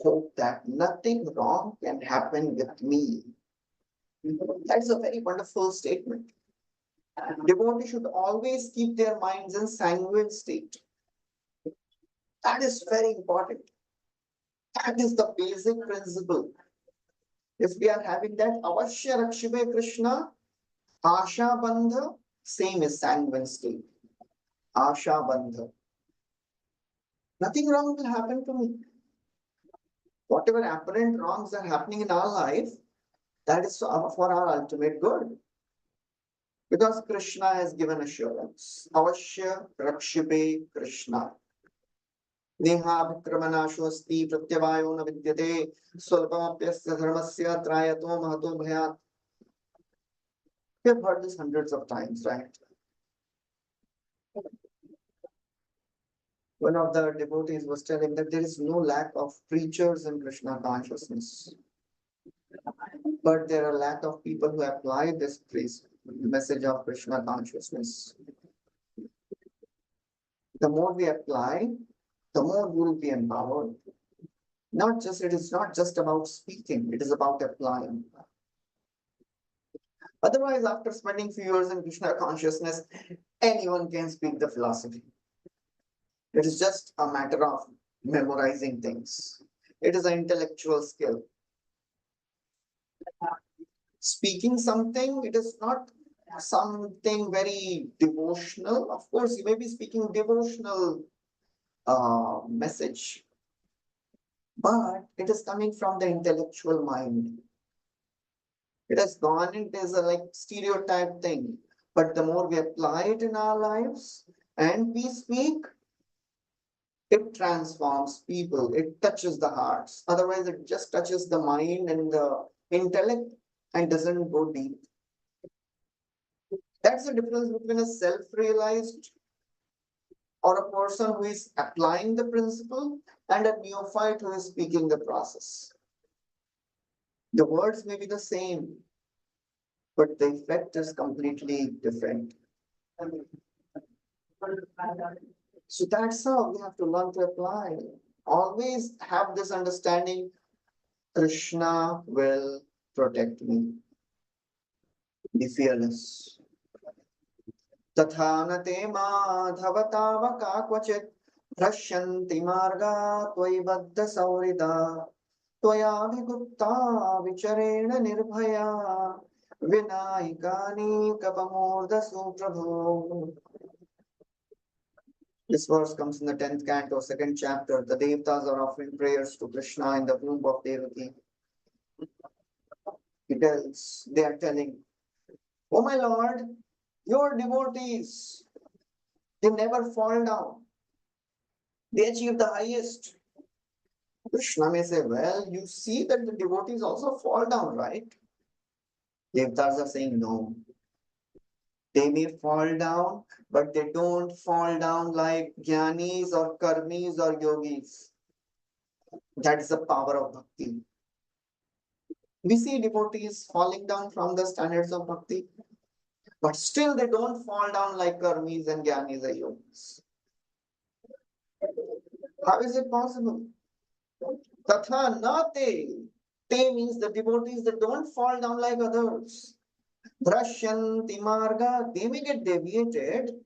hope that nothing wrong can happen with me. That's a very wonderful statement. Devotees should always keep their minds in sanguine state. That is very important. That is the basic principle. If we are having that avashya rakshibe Krishna, asha bandha, same is sanguine state. Asha bandha. Nothing wrong will happen to me. Whatever apparent wrongs are happening in our life, that is for our ultimate good. Because Krishna has given assurance. Avashya rakshibe Krishna. Neha vikramanashosthi pratyavayo na vidyate swalpamapyasya dharmasya trayato mahato bhayat. We have heard this hundreds of times, right? One of the devotees was telling that there is no lack of preachers in Krishna consciousness, but there are lack of people who apply this message of Krishna consciousness. The more we apply, the more we will be empowered. It is not just about speaking, it is about applying. Otherwise, after spending few years in Krishna consciousness, anyone can speak the philosophy. It is just a matter of memorizing things. It is an intellectual skill. Speaking something, it is not something very devotional. Of course, you may be speaking devotional message, but it is coming from the intellectual mind. It has gone into as a like stereotype thing. But the more we apply it in our lives and we speak, it transforms people. It touches the hearts. Otherwise, it just touches the mind and the intellect and doesn't go deep. That's the difference between a self-realized or a person who is applying the principle and a neophyte who is speaking the process. The words may be the same, but the effect is completely different. So that's how we have to learn to apply. Always have this understanding, Krishna will protect me. Be fearless. Tatha nate madhavatavaka kvachit prashyanti marga tvai baddha saurida tvaya vigupta vicharena nirbhaya vinayikani kapamurdasu prabhu. This verse comes in the 10th canto, 2nd chapter. The Devatas are offering prayers to Krishna in the womb of Devaki. They are telling, "Oh my Lord, your devotees, they never fall down. They achieve the highest." Krishna may say, "Well, you see that the devotees also fall down, right?" Devatas are saying, "No. They may fall down, but they don't fall down like jnanis or karmis or yogis." That is the power of bhakti. We see devotees falling down from the standards of bhakti, but still they don't fall down like karmis and jnanis or yogis. How is it possible? Tatha na te. Te means the devotees that don't fall down like others. Drashyanti marga, they may get deviated,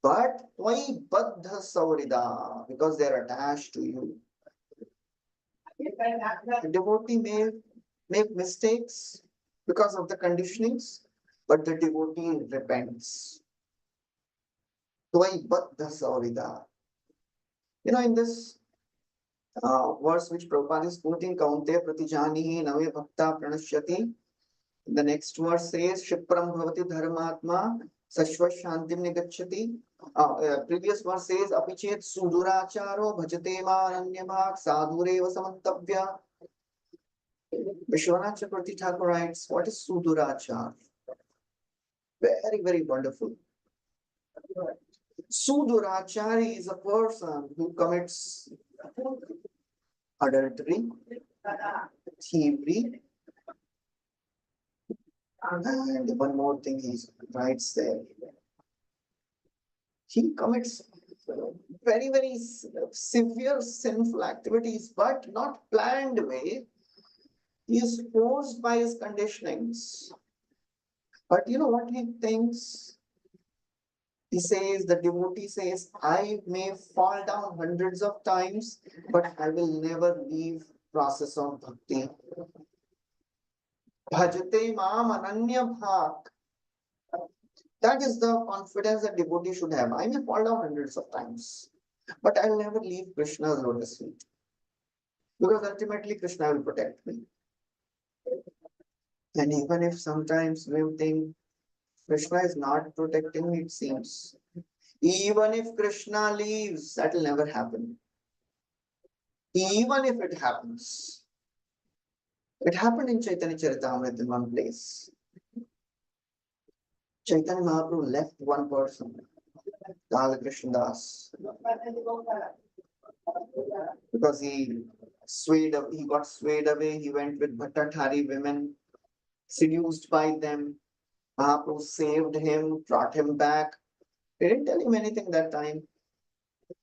but tvai baddha saurida, because they are attached to you. The devotee may make mistakes because of the conditionings, but the devotee repents. Tvai baddha saurida. In this verse which Prabhupada is quoting, Kaunte pratijanihi nave bhakta pranashyati. The next verse says, Shipram bhavati dharmatma sashva shantim nigacchati. Previous verse says, Apichet suduracharo bhajate maranyabhak sadhureva samantavya. Vishwanath Chakravarti Thakur writes, what is sudurachar? Very, very wonderful. Sudurachari is a person who commits adultery, thievery, and one more thing he writes there. He commits very, very severe sinful activities, but not planned way. He is forced by his conditionings. But you know what he thinks? He says, the devotee says, I may fall down hundreds of times, but I will never leave process of bhakti. Bhajate maam ananya bhak. That is the confidence that devotee should have. I may fall down hundreds of times, but I will never leave Krishna's lotus feet. Because ultimately Krishna will protect me. And even if sometimes we think Krishna is not protecting me, it seems. Even if Krishna leaves, that will never happen. Even if it happens. It happened in Chaitanya Charitamrita in one place. Chaitanya Mahaprabhu left one person. Lal Krishna Das, because he got swayed away. He went with Bhattathari women, seduced by them. Mahaprabhu saved him, brought him back. They didn't tell him anything that time.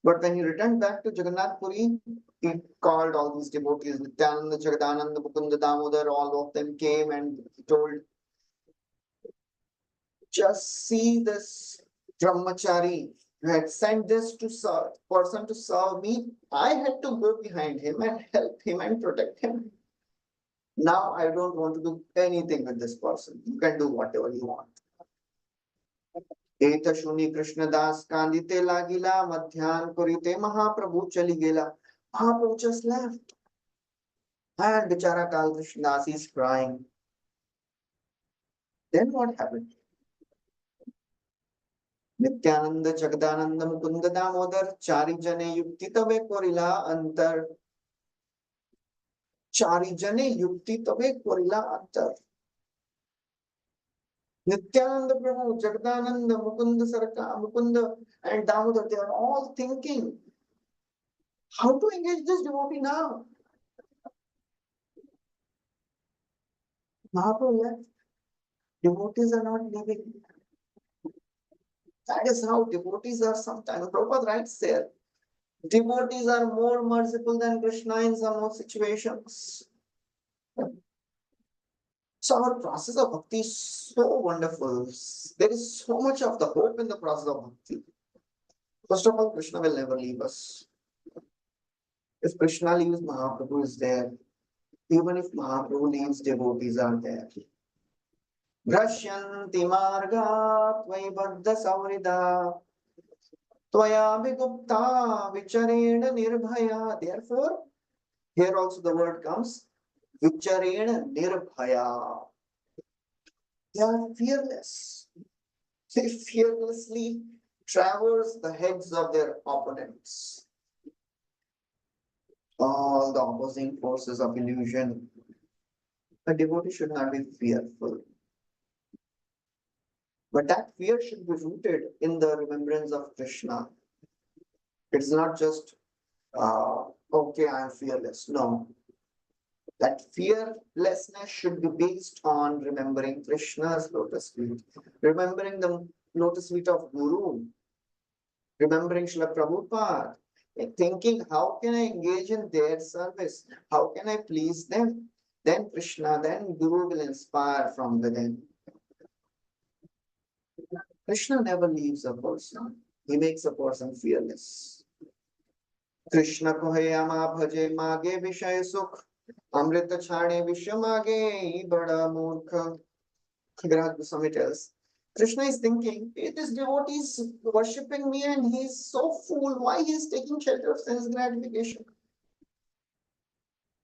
But when he returned back to Jagannath Puri, he called all these devotees, Nityananda, Jagadananda, Mukunda, Damodar, all of them came and he told, just see this brahmachari who had sent this person to serve me. I had to go behind him and help him and protect him. Now I don't want to do anything with this person. You can do whatever you want. Eta Shuni Krishna Das Kandite Lagila Madhyan Kurite Mahaprabhu Chali Gela. Mahaprabhu just left. And Bichara Kal Krishna Das is crying. Then what happened? Nityananda Jagadananda Mukunda Damodar Chari Jane Yukti Tabe Korila Antar. Chari Jane Yukti Tabe Korila Antar. Nityananda Prabhu, Jagadananda, Mukunda and Damodar, they are all thinking how to engage this devotee now. Mahaprabhu left. Devotees are not living. That is how devotees are sometimes. Prabhupada writes there, devotees are more merciful than Krishna in some situations. So our process of bhakti is so wonderful. There is so much of the hope in the process of bhakti. First of all, Krishna will never leave us. If Krishna leaves, Mahaprabhu is there. Even if Mahaprabhu leaves, devotees are there. Drashyanti marga tvai saurida tvaya vigupta vicharena nirbhaya. Therefore, here also the word comes, vicharena nirbhaya. They are fearless. They fearlessly traverse the heads of their opponents. All the opposing forces of illusion. A devotee should not be fearful. But that fear should be rooted in the remembrance of Krishna. It's not just, okay, I am fearless. No. That fearlessness should be based on remembering Krishna's lotus feet, remembering the lotus feet of Guru, remembering Srila Prabhupada, and thinking, how can I engage in their service? How can I please them? Then Krishna, then Guru will inspire from within. Krishna never leaves a person. He makes a person fearless. Krishna kohayama bhaje mage vishay sukh. Amrita chhane vishamage bada murkha. Virat Goswami tells. Krishna is thinking, hey, this devotee is worshipping me and he is so fool. Why he is taking shelter of sense gratification?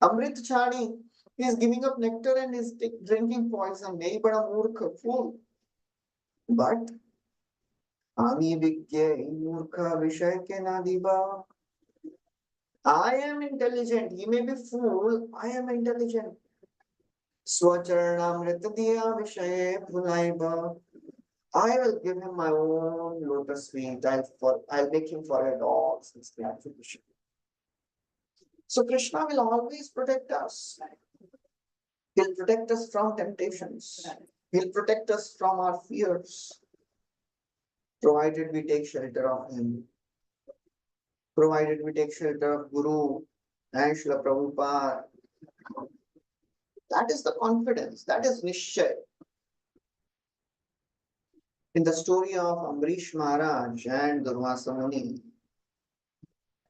Amrit chhane, he is giving up nectar and is drinking poison. Nahi bada murkha, fool. But Ami Vigya Murkha Vishay ke Nadiba. I am intelligent. He may be fool. I am intelligent. Swacharanamrita Diya Vishaye Bhulaiba. I will give him my own lotus feet. I'll make him forget all since gratification. So Krishna will always protect us. He'll protect us from temptations. He'll protect us from our fears, provided we take shelter of him. Provided we take shelter of Guru and Srila Prabhupada. That is the confidence, that is Nishchay. In the story of Amrish Maharaj and Durvasa Muni,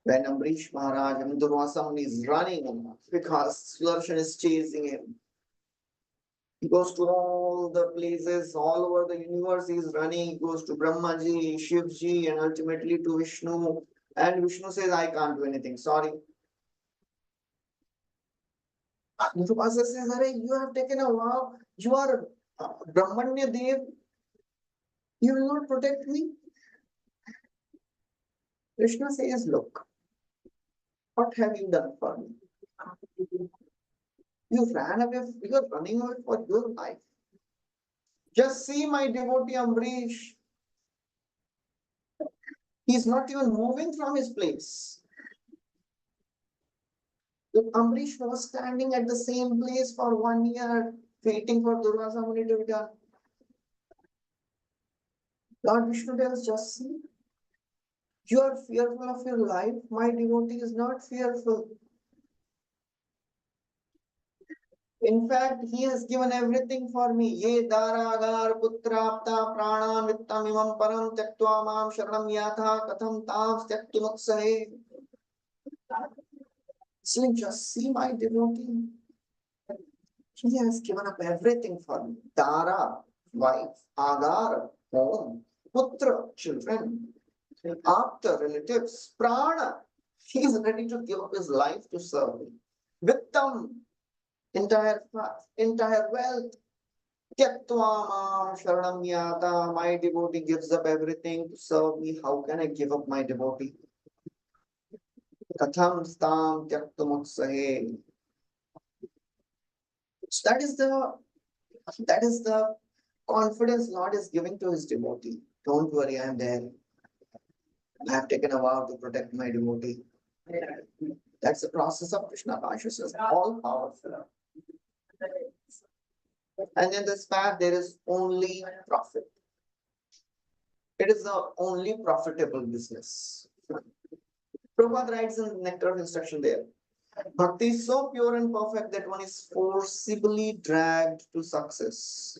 when Amrish Maharaj and Durvasa Muni is running because Sudarshan is chasing him, he goes to all the places, all over the universe he is running, he goes to Brahmaji, Shivji, and ultimately to Vishnu. And Vishnu says, I can't do anything, sorry. Durvasa says, you have taken a vow, you are Brahmanya Dev, you will not protect me. Krishna says, look, what have you done for me? You ran away, you are running away for your life. Just see my devotee Amrish. He's not even moving from his place. If Amrish was standing at the same place for 1 year, waiting for Durvasa Muni to return, Lord Vishnu tells, just see, you are fearful of your life. My devotee is not fearful. In fact, he has given everything for me. Ye daragar putrapta prana vittam imam param tyaktva mam sharanam yatha katham tav tyaktumuksahe. So just see my devotee. He has given up everything for me. Dara, wife, agar, home, putra, children, apta, relatives, prana. He is ready to give up his life to serve me. Vittam, entire wealth. Tyaktva mam sharanam yata. My devotee gives up everything to serve me. How can I give up my devotee? Katham stam tyaktumuksahe. So that is the confidence Lord is giving to his devotee. Don't worry, I am there. I have taken a vow to protect my devotee. That's the process of Krishna consciousness, all powerful. And in this path, there is only profit. It is the only profitable business. Prabhupada writes in the Nectar of Instruction there. Bhakti is so pure and perfect that one is forcibly dragged to success.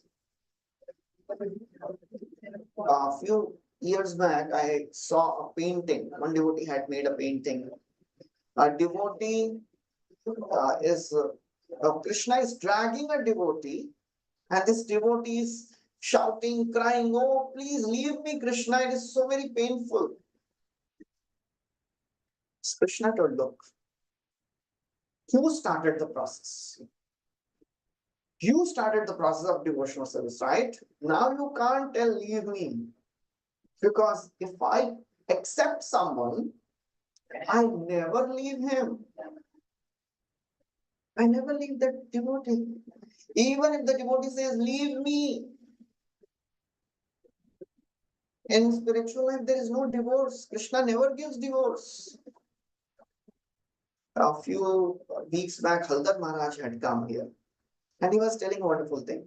A few years back, I saw a painting. One devotee had made a painting. A devotee Krishna is dragging a devotee, and this devotee is shouting, crying, "Oh, please leave me, Krishna, it is so very painful." Krishna told, look, who started the process? You started the process of devotional service, right? Now you can't tell, leave me. Because if I accept someone, I never leave him. I never leave that devotee. Even if the devotee says, leave me. In spiritual life, there is no divorce. Krishna never gives divorce. A few weeks back, Haldar Maharaj had come here. And he was telling a wonderful thing.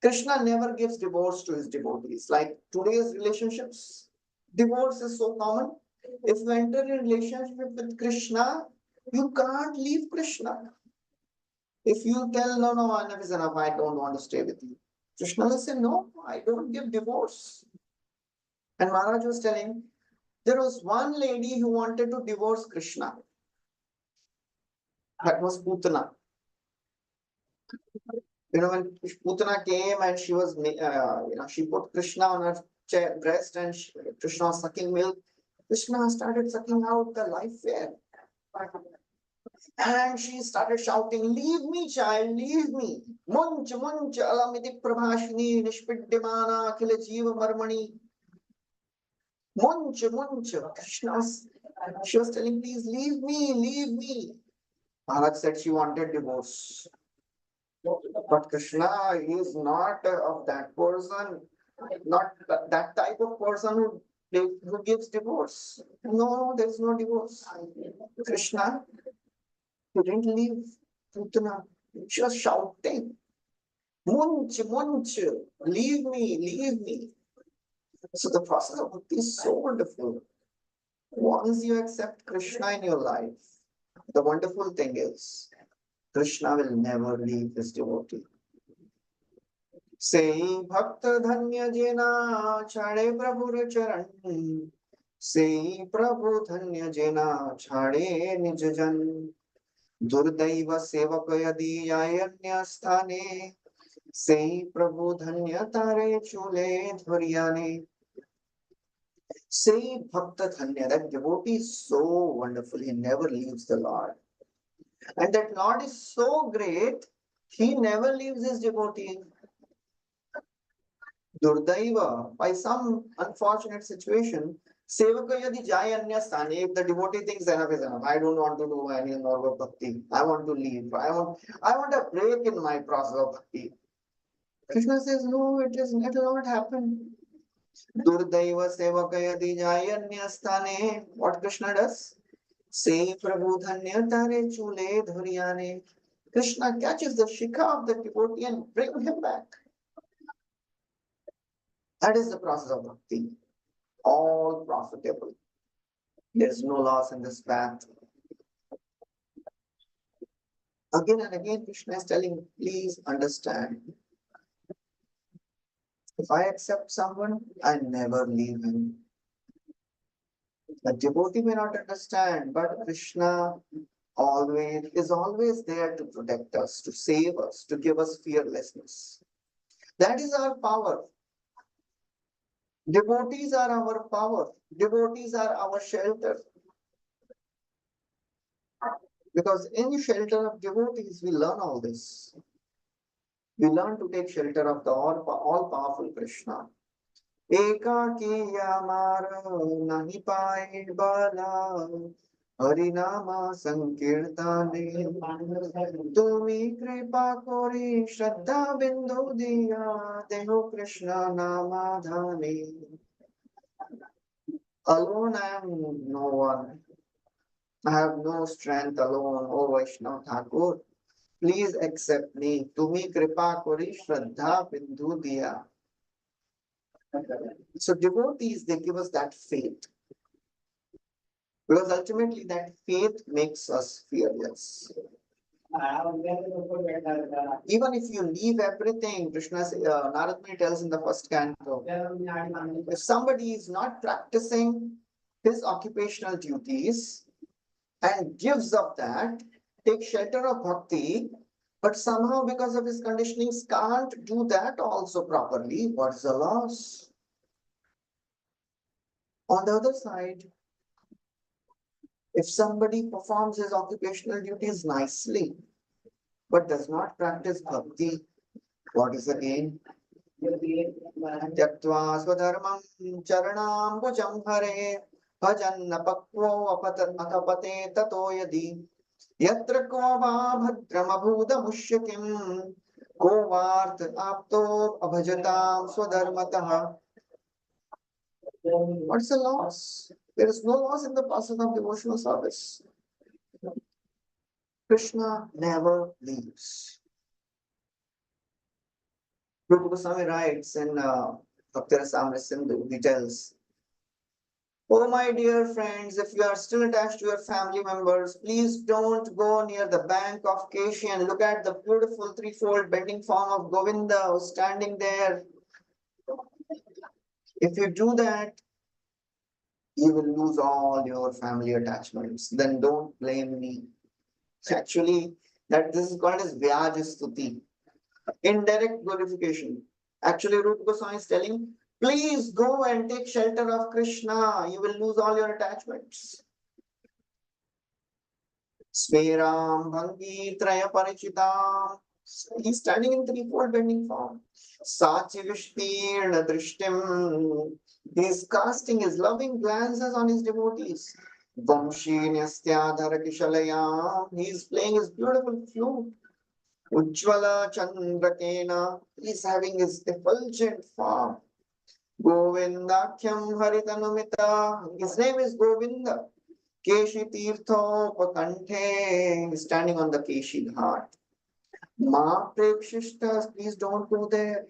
Krishna never gives divorce to his devotees. Like today's relationships, divorce is so common. If you enter a relationship with Krishna, you can't leave Krishna. If you tell, no, enough is enough, I don't want to stay with you. Krishna will say, no, I don't give divorce. And Maharaj was telling, there was one lady who wanted to divorce Krishna. That was Putana. When Putana came and she was, she put Krishna on her breast and Krishna was sucking milk. Krishna started sucking out the life fare. And she started shouting, leave me, child, leave me. Munch, munch, alamiti prabhashini, nishpiddimana, akhila jiva marmani. Munch, munch. She was telling, please leave me, leave me. Maharaj said she wanted divorce. But Krishna is not of that person, not that type of person who gives divorce. No, there is no divorce. Krishna, you didn't leave Putana. She was shouting, munch, munch, leave me, leave me. So the process of bhakti is so wonderful. Once you accept Krishna in your life, the wonderful thing is, Krishna will never leave his devotee. Say bhakta dhanya jena chade prabhu charan. Say prabhu dhanya jena chade nij jan. Durdaiva sevaka yadi ayanya sthane. Say prabhu dhanya tare chule dhvaryane. Say bhakta dhanya, that devotee is so wonderful, he never leaves the Lord. And that Lord is so great, he never leaves his devotee. Durdaiva, by some unfortunate situation, Sevaka yadi jaya anya sthane, if the devotee thinks enough is enough, I don't want to do any more bhakti, I want to leave, I want a break in my process of bhakti. Krishna says, no, it will not happen. Durdaiva sevakayadi jayanyasthane. What Krishna does? Say Prabhu dhanya tare chule dhuryane. Krishna catches the shikha of the devotee and brings him back. That is the process of bhakti. All profitable. There is no loss in this path. Again and again, Krishna is telling, please understand. If I accept someone, I never leave him. The devotee may not understand, but Krishna is always there to protect us, to save us, to give us fearlessness. That is our power. Devotees are our power. Devotees are our shelter. Because in the shelter of devotees, we learn all this. We learn to take shelter of the all-powerful Krishna. Ekaki yamar nahi pae bala Harinama sankirtane Tumi kripa kori shraddha bindu diya Deho Krishna namadhane. Alone I am no one. I have no strength alone, O Vaishnava Thakur. Please accept me. Tumi kripa kori shraddha bindu diya. So devotees, they give us that faith. Because ultimately that faith makes us fearless. Even if you leave everything, Krishna Narad Muni tells in the first canto, if somebody is not practicing his occupational duties and gives up that, takes shelter of bhakti, but somehow because of his conditionings can't do that also properly, what's the loss? On the other side, if somebody performs his occupational duties nicely, but does not practice bhakti, what is the gain? Tyaktva swadharmam charanam bhujam hare bhajanna pakvo atapate tato yadi yatra kva va bhadram abhuda mushyakim ko vart apto abhajatam swadharmataha. What's the loss? There is no loss in the process of devotional service. Krishna never leaves. Prabhu Goswami writes in Bhakti Rasamrita Sindhu, he tells, oh my dear friends, if you are still attached to your family members, please don't go near the bank of Keshi and look at the beautiful threefold bending form of Govinda who's standing there. If you do that, you will lose all your family attachments. Then don't blame me. Actually, this is called as Vyajastuti, indirect glorification. Actually, Rupa Goswami is telling, please go and take shelter of Krishna. You will lose all your attachments. Sveram Bhangi Traya Parichitam. He's standing in threefold bending form. Sachi Vishtirna Drishtim. He's casting his loving glances on his devotees. Vamshinyastya Kishalayam. He's playing his beautiful flute. Ujjvala Chandrakena. He's having his effulgent form. Govindakhyam Haritanumita. His name is Govinda. Keshi Tirtho Pakanthe. He's standing on the Keshi Ghat. Ma Prepshishtas, please don't go there.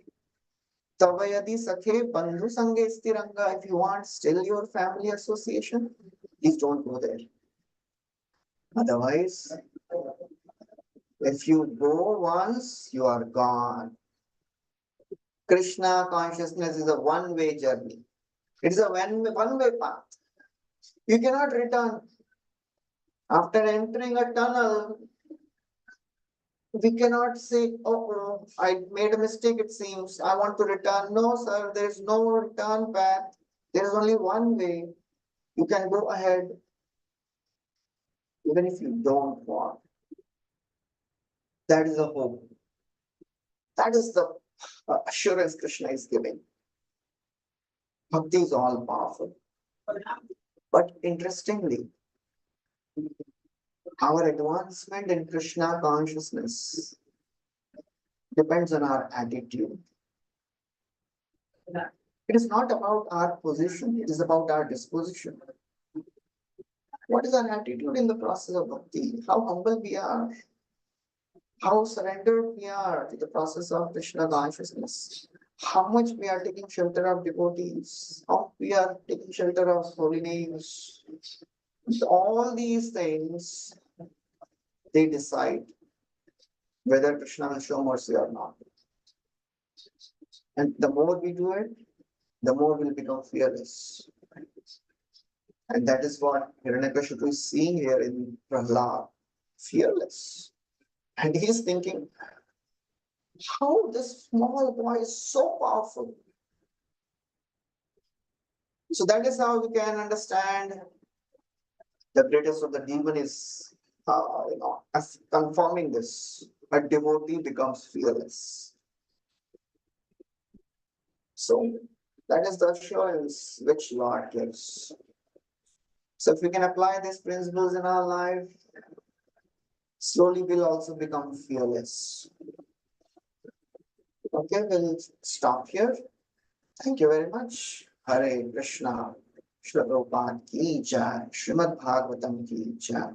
Tavayadi Sakhe Bandhu Sange Stiranga. If you want still your family association, please don't go there. Otherwise, if you go once, you are gone. Krishna consciousness is a one-way journey. It is a one-way path. You cannot return. After entering a tunnel, we cannot say, oh, I made a mistake, it seems. I want to return. No, sir, there is no return path. There is only one way. You can go ahead, even if you don't want. That is a hope. That is the assurance Krishna is giving. Bhakti is all powerful. But interestingly, our advancement in Krishna consciousness depends on our attitude. It is not about our position, it is about our disposition. What is our attitude in the process of bhakti? How humble we are, how surrendered we are to the process of Krishna consciousness, how much we are taking shelter of devotees, how we are taking shelter of holy names. All these things, they decide whether Krishna will show mercy or not. And the more we do it, the more we'll become fearless. And that is what Hiranyakashipu is seeing here in Prahlad, fearless. And he is thinking, how this small boy is so powerful. So that is how we can understand the greatest of the demon is, as confirming this. A devotee becomes fearless. So that is the assurance which Lord gives. So if we can apply these principles in our life, slowly we'll also become fearless. Okay, we'll stop here. Thank you very much. Hare Krishna. Shri Prabhupada ki jai. Srimad Bhagavatam ki jai.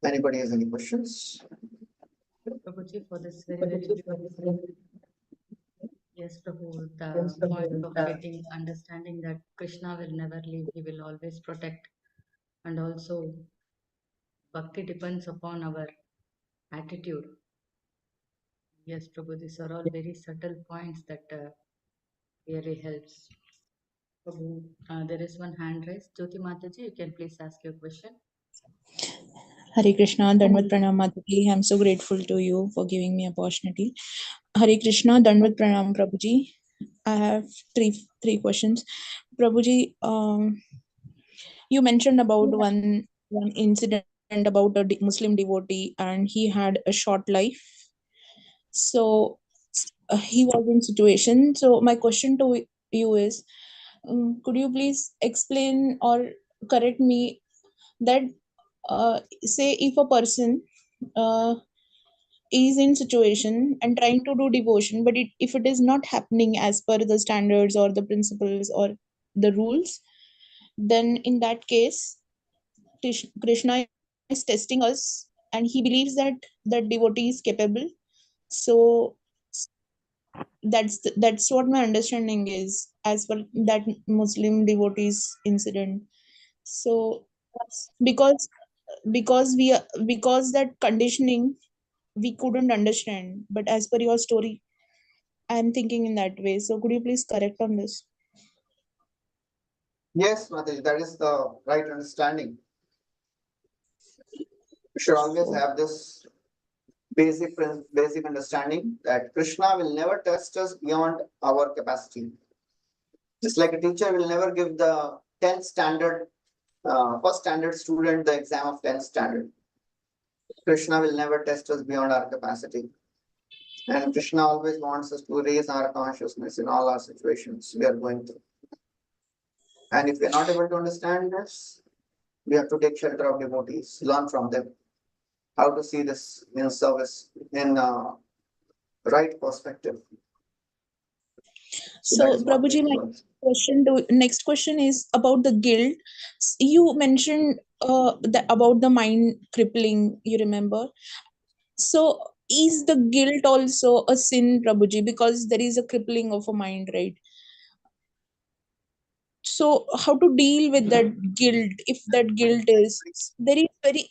Anybody has any questions? Prabhuji, for this very yes, Prabhu, the point of getting understanding that Krishna will never leave, he will always protect. And also, bhakti depends upon our attitude. Yes, Prabhu, these are all very subtle points that really helps. Prabhu, there is one hand raised. Jyoti Mataji, you can please ask your question. Hare Krishna, Dandavat Pranam Mataji. I'm so grateful to you for giving me opportunity. Hare Krishna, Dandavat Pranam Prabhuji. I have three questions. Prabhuji, you mentioned about one incident about a Muslim devotee and he had a short life. So he was in situation. So my question to you is, could you please explain or correct me that say if a person is in situation and trying to do devotion, but if it is not happening as per the standards or the principles or the rules, then in that case Krishna is testing us and he believes that that devotee is capable. So that's what my understanding is as per that Muslim devotees incident. So because because that conditioning we couldn't understand, but as per your story I'm thinking in that way. So could you please correct on this? Yes, Mataji, that is the right understanding. We should always have this basic understanding that Krishna will never test us beyond our capacity. Just like a teacher will never give the 10th standard, first standard student the exam of 10th standard. Krishna will never test us beyond our capacity. And Krishna always wants us to raise our consciousness in all our situations we are going through. And if we are not able to understand this, we have to take shelter of devotees, learn from them how to see this in service in right perspective. So Prabhuji, my next question is about the guilt. You mentioned about the mind crippling, you remember? So is the guilt also a sin, Prabhuji? Because there is a crippling of a mind, right? So how to deal with that guilt? If that guilt is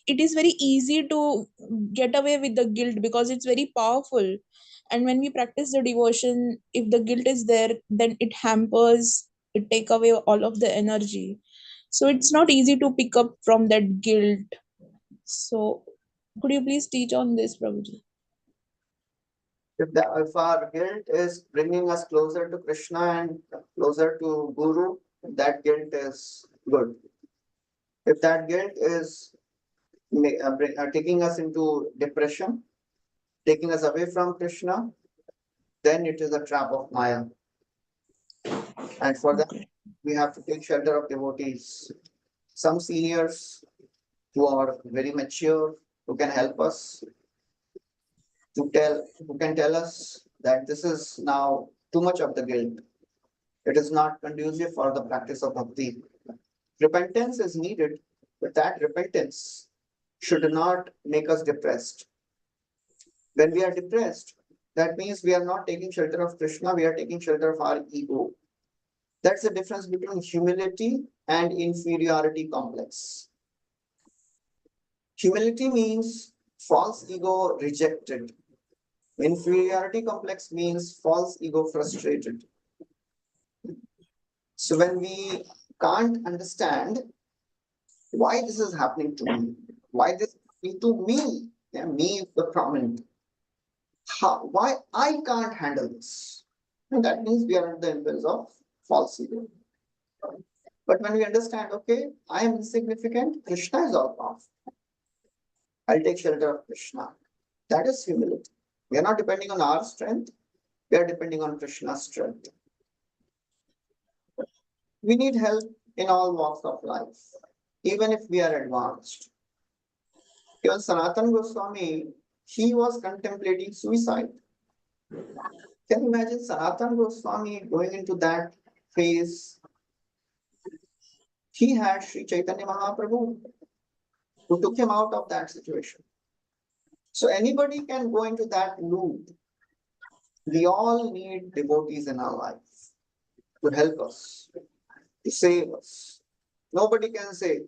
it is very easy to get away with the guilt because it's very powerful. And when we practice the devotion, if the guilt is there, then it hampers, it take away all of the energy. So it's not easy to pick up from that guilt. So could you please teach on this, Prabhuji? If our guilt is bringing us closer to Krishna and closer to Guru, that guilt is good. If that guilt is taking us into depression, taking us away from Krishna, then it is a trap of Maya. And for that, we have to take shelter of devotees. Some seniors who are very mature, who can help us, who can tell us that this is now too much of the guilt. It is not conducive for the practice of bhakti. Repentance is needed, but that repentance should not make us depressed. When we are depressed, that means we are not taking shelter of Krishna, we are taking shelter of our ego. That's the difference between humility and inferiority complex. Humility means false ego rejected. Inferiority complex means false ego frustrated. So when we can't understand why this is happening to me, why this is happening to me, me is the prominent, why I can't handle this, and that means we are at the influence of false ego. But when we understand, okay, I am insignificant, Krishna is all powerful, I'll take shelter of Krishna. That is humility. We are not depending on our strength, we are depending on Krishna's strength. We need help in all walks of life, even if we are advanced. Even Sanatana Goswami, he was contemplating suicide. Can you imagine Sanatana Goswami going into that phase? He had Sri Chaitanya Mahaprabhu who took him out of that situation. So anybody can go into that loop. We all need devotees in our life to help us, to save us. Nobody can say,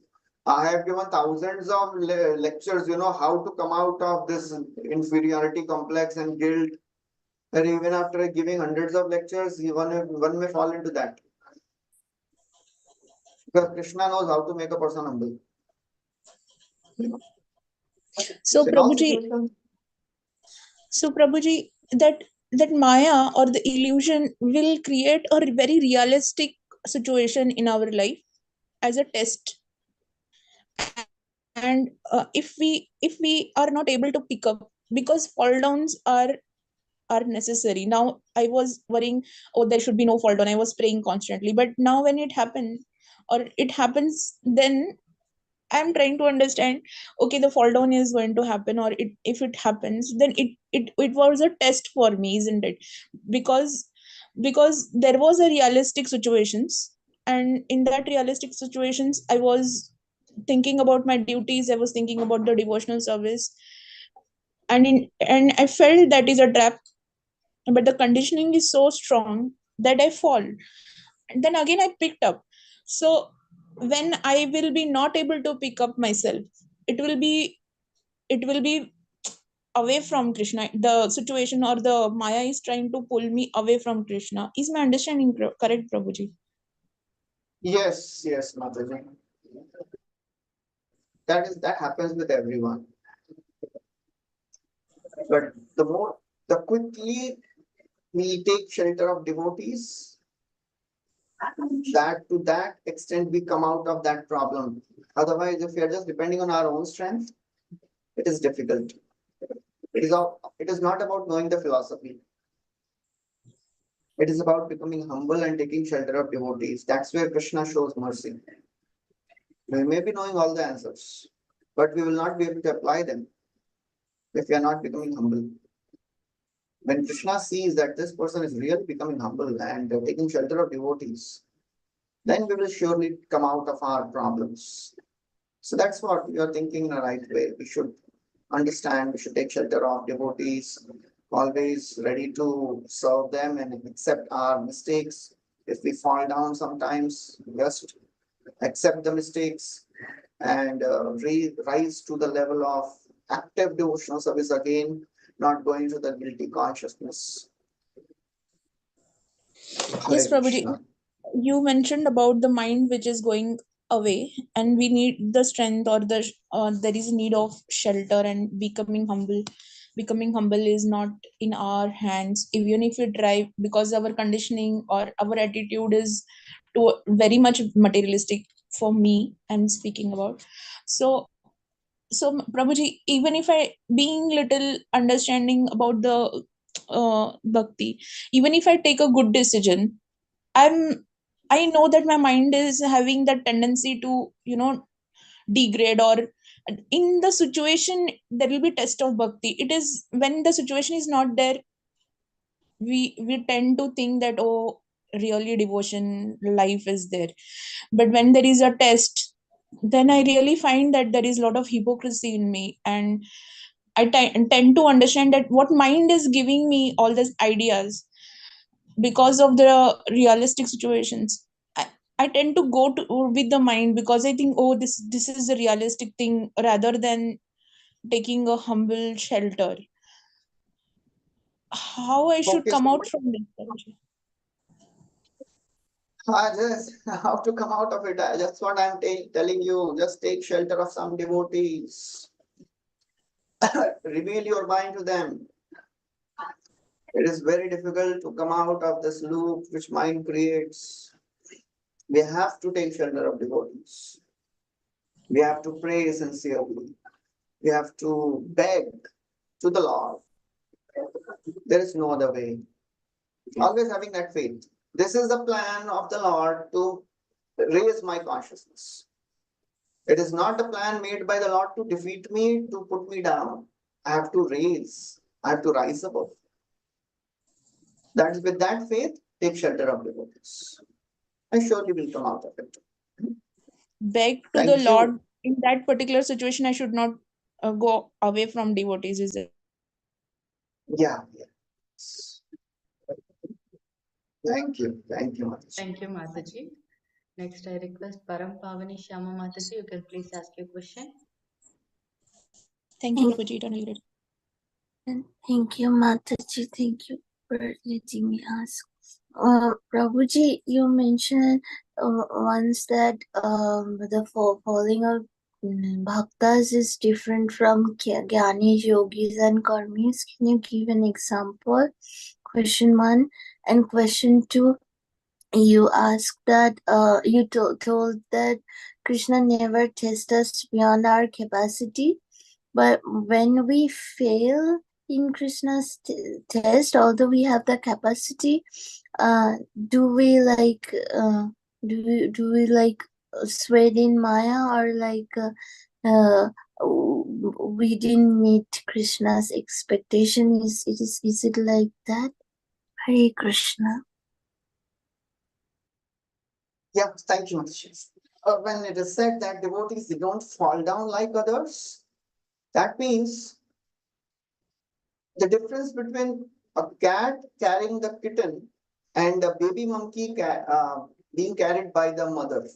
I have given thousands of lectures, how to come out of this inferiority complex and guilt. And even after giving hundreds of lectures, one may fall into that. Because Krishna knows how to make a person humble. So Prabhuji, that Maya or the illusion will create a very realistic situation in our life as a test. And if we are not able to pick up, because fall downs are necessary. Now I was worrying, oh, there should be no fall down. I was praying constantly, but now when it happens, then I'm trying to understand, okay, the fall down is going to happen, or if it happens, then it was a test for me, isn't it? Because there was a realistic situations, and in that realistic situations, I was thinking about my duties, I was thinking about the devotional service, and I felt that is a trap, but the conditioning is so strong that I fall. And then again I picked up. So when I will be not able to pick up myself, it will be away from Krishna. The situation or the Maya is trying to pull me away from Krishna. Is my understanding correct, Prabhuji? Yes, Mataji. That happens with everyone. But the quickly we take shelter of devotees, that to that extent we come out of that problem. Otherwise, if we are just depending on our own strength, it is difficult. It is not about knowing the philosophy. It is about becoming humble and taking shelter of devotees. That's where Krishna shows mercy. We may be knowing all the answers, but we will not be able to apply them if we are not becoming humble. When Krishna sees that this person is really becoming humble and taking shelter of devotees, then we will surely come out of our problems. So that's what you're thinking in the right way. We should understand, we should take shelter of devotees, always ready to serve them and accept our mistakes. If we fall down sometimes, just accept the mistakes and rise to the level of active devotional service again, not going to the guilty consciousness. Yes, Prabhuji. You mentioned about the mind which is going away, and we need the strength, or there is need of shelter and becoming humble. Becoming humble is not in our hands, even if we try, because our conditioning or our attitude is to very much materialistic. For me, I'm speaking about. So Prabhuji, even if I being little understanding about the bhakti, even if I take a good decision, I know that my mind is having that tendency to degrade, or in the situation there will be test of bhakti. It is when the situation is not there, we tend to think that, oh, really devotion life is there. But when there is a test, then I really find that there is a lot of hypocrisy in me, and I tend to understand that what mind is giving me all these ideas because of the realistic situations. I tend to go to with the mind because I think, oh, this is a realistic thing rather than taking a humble shelter. How I should Okay, come so out from this? Prabhuji? just how to come out of it. That's what I'm telling you. Just take shelter of some devotees. Reveal your mind to them. It is very difficult to come out of this loop which mind creates. We have to take shelter of devotees. We have to pray sincerely. We have to beg to the Lord. There is no other way. Always having that faith. This is the plan of the Lord to raise my consciousness. It is not a plan made by the Lord to defeat me, to put me down. I have to raise. I have to rise above. That is with that faith, take shelter of devotees. I surely will come out of it. Beg to Thank the you. Lord in that particular situation. I should not go away from devotees. Is it? Yeah. Yes. Thank you. Thank you, Mataji. Thank you, Mataji. Next, I request Param Pavani Shama Mataji. You can please ask your question. Thank you, Prabhuji. Eternally grateful. Thank you, Mataji. Thank you for letting me ask. Prabhuji, you mentioned once that the falling of bhaktas is different from jnanis, yogis, and karmis. Can you give an example? Question 1. And question 2, you asked that you told that Krishna never tests us beyond our capacity, but when we fail in Krishna's test, although we have the capacity, do we like sweat in Maya, or like we didn't meet Krishna's expectation? Is it like that? Hare Krishna. Yeah, thank you, Mataji. When it is said that devotees, they don't fall down like others, that means the difference between a cat carrying the kitten and a baby monkey being carried by the mother.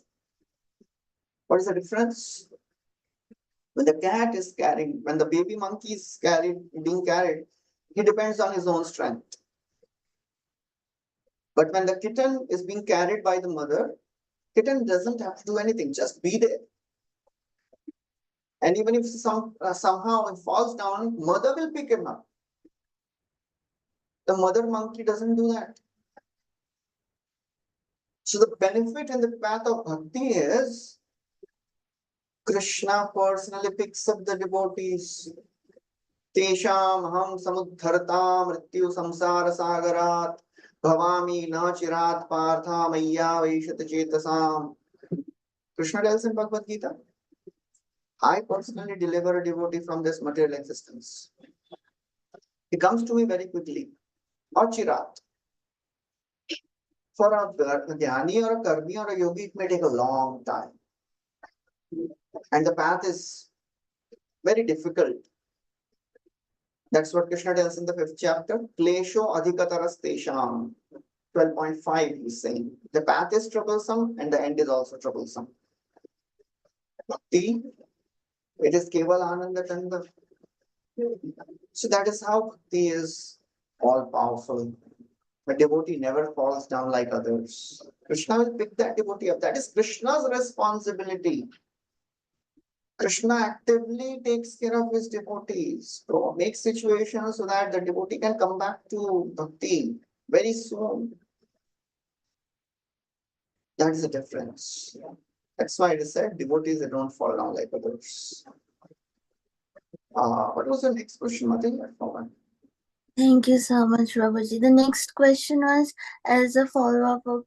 What is the difference? When the cat is carrying, when the baby monkey is being carried, he depends on his own strength. But when the kitten is being carried by the mother, kitten doesn't have to do anything, just be there. And even if somehow it falls down, mother will pick him up. The mother monkey doesn't do that. So the benefit in the path of bhakti is Krishna personally picks up the devotees. Tesham ham samudharta mrityu samsara sagarat bhavami na chirat partha maya vaishat chetasam. Krishna tells in Bhagavad Gita, I personally deliver a devotee from this material existence. He comes to me very quickly. Or chirat. For a jnani or a karmi or a yogi, it may take a long time. And the path is very difficult. That's what Krishna tells in the 5th chapter. Klesho adhikataras tesham. 12.5 he's saying. The path is troublesome and the end is also troublesome. Bhakti, it is keval ananda chanda. So that is how bhakti is all powerful. A devotee never falls down like others. Krishna will pick that devotee up. That is Krishna's responsibility. Krishna actively takes care of his devotees, to make situations so that the devotee can come back to bhakti very soon. That is the difference. That's why it is said devotees, they don't fall down like others. What was the next question, Mati? I forgot. Thank you so much, Prabhuji. The next question was as a follow-up of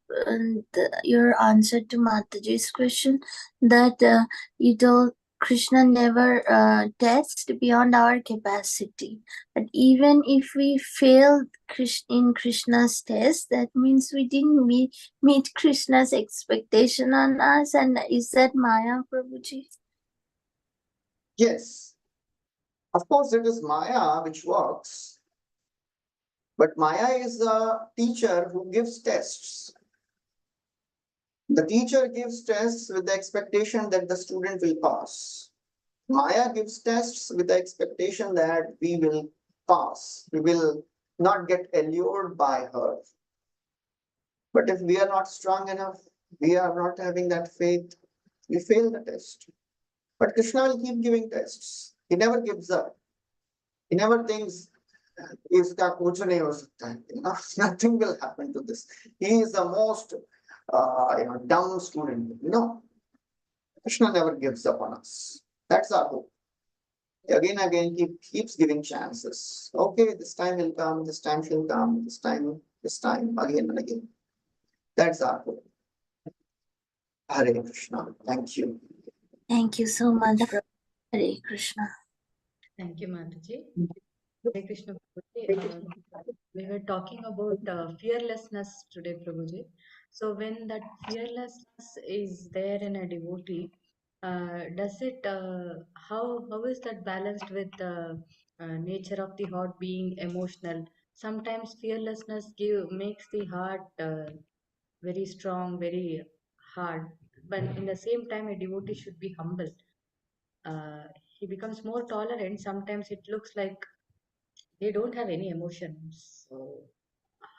your answer to Mataji's question, that you told Krishna never tests beyond our capacity. But even if we failed in Krishna's test, that means we didn't meet Krishna's expectation on us. And is that Maya, Prabhuji? Yes. Of course, it is Maya which works. But Maya is a teacher who gives tests. The teacher gives tests with the expectation that the student will pass. Maya gives tests with the expectation that we will pass. We will not get allured by her. But if we are not strong enough, we are not having that faith, we fail the test. But Krishna will keep giving tests. He never gives up. He never thinks, iska kuch nahi ho sakta hai. Nothing will happen to this. He is the most dumb student. No. Krishna never gives up on us. That's our hope. Again, he keeps giving chances. Okay, this time will come, this time she'll come, this time, again and again. That's our hope. Hare Krishna. Thank you. Thank you so much, Prabhu. Hare Krishna. Thank you, Mataji. Hare Krishna, Prabhuji. We were talking about fearlessness today, Prabhuji. So when that fearlessness is there in a devotee, does it how is that balanced with the nature of the heart being emotional? Sometimes fearlessness makes the heart very strong, very hard, but in the same time a devotee should be humble. He becomes more tolerant. Sometimes it looks like they don't have any emotions. So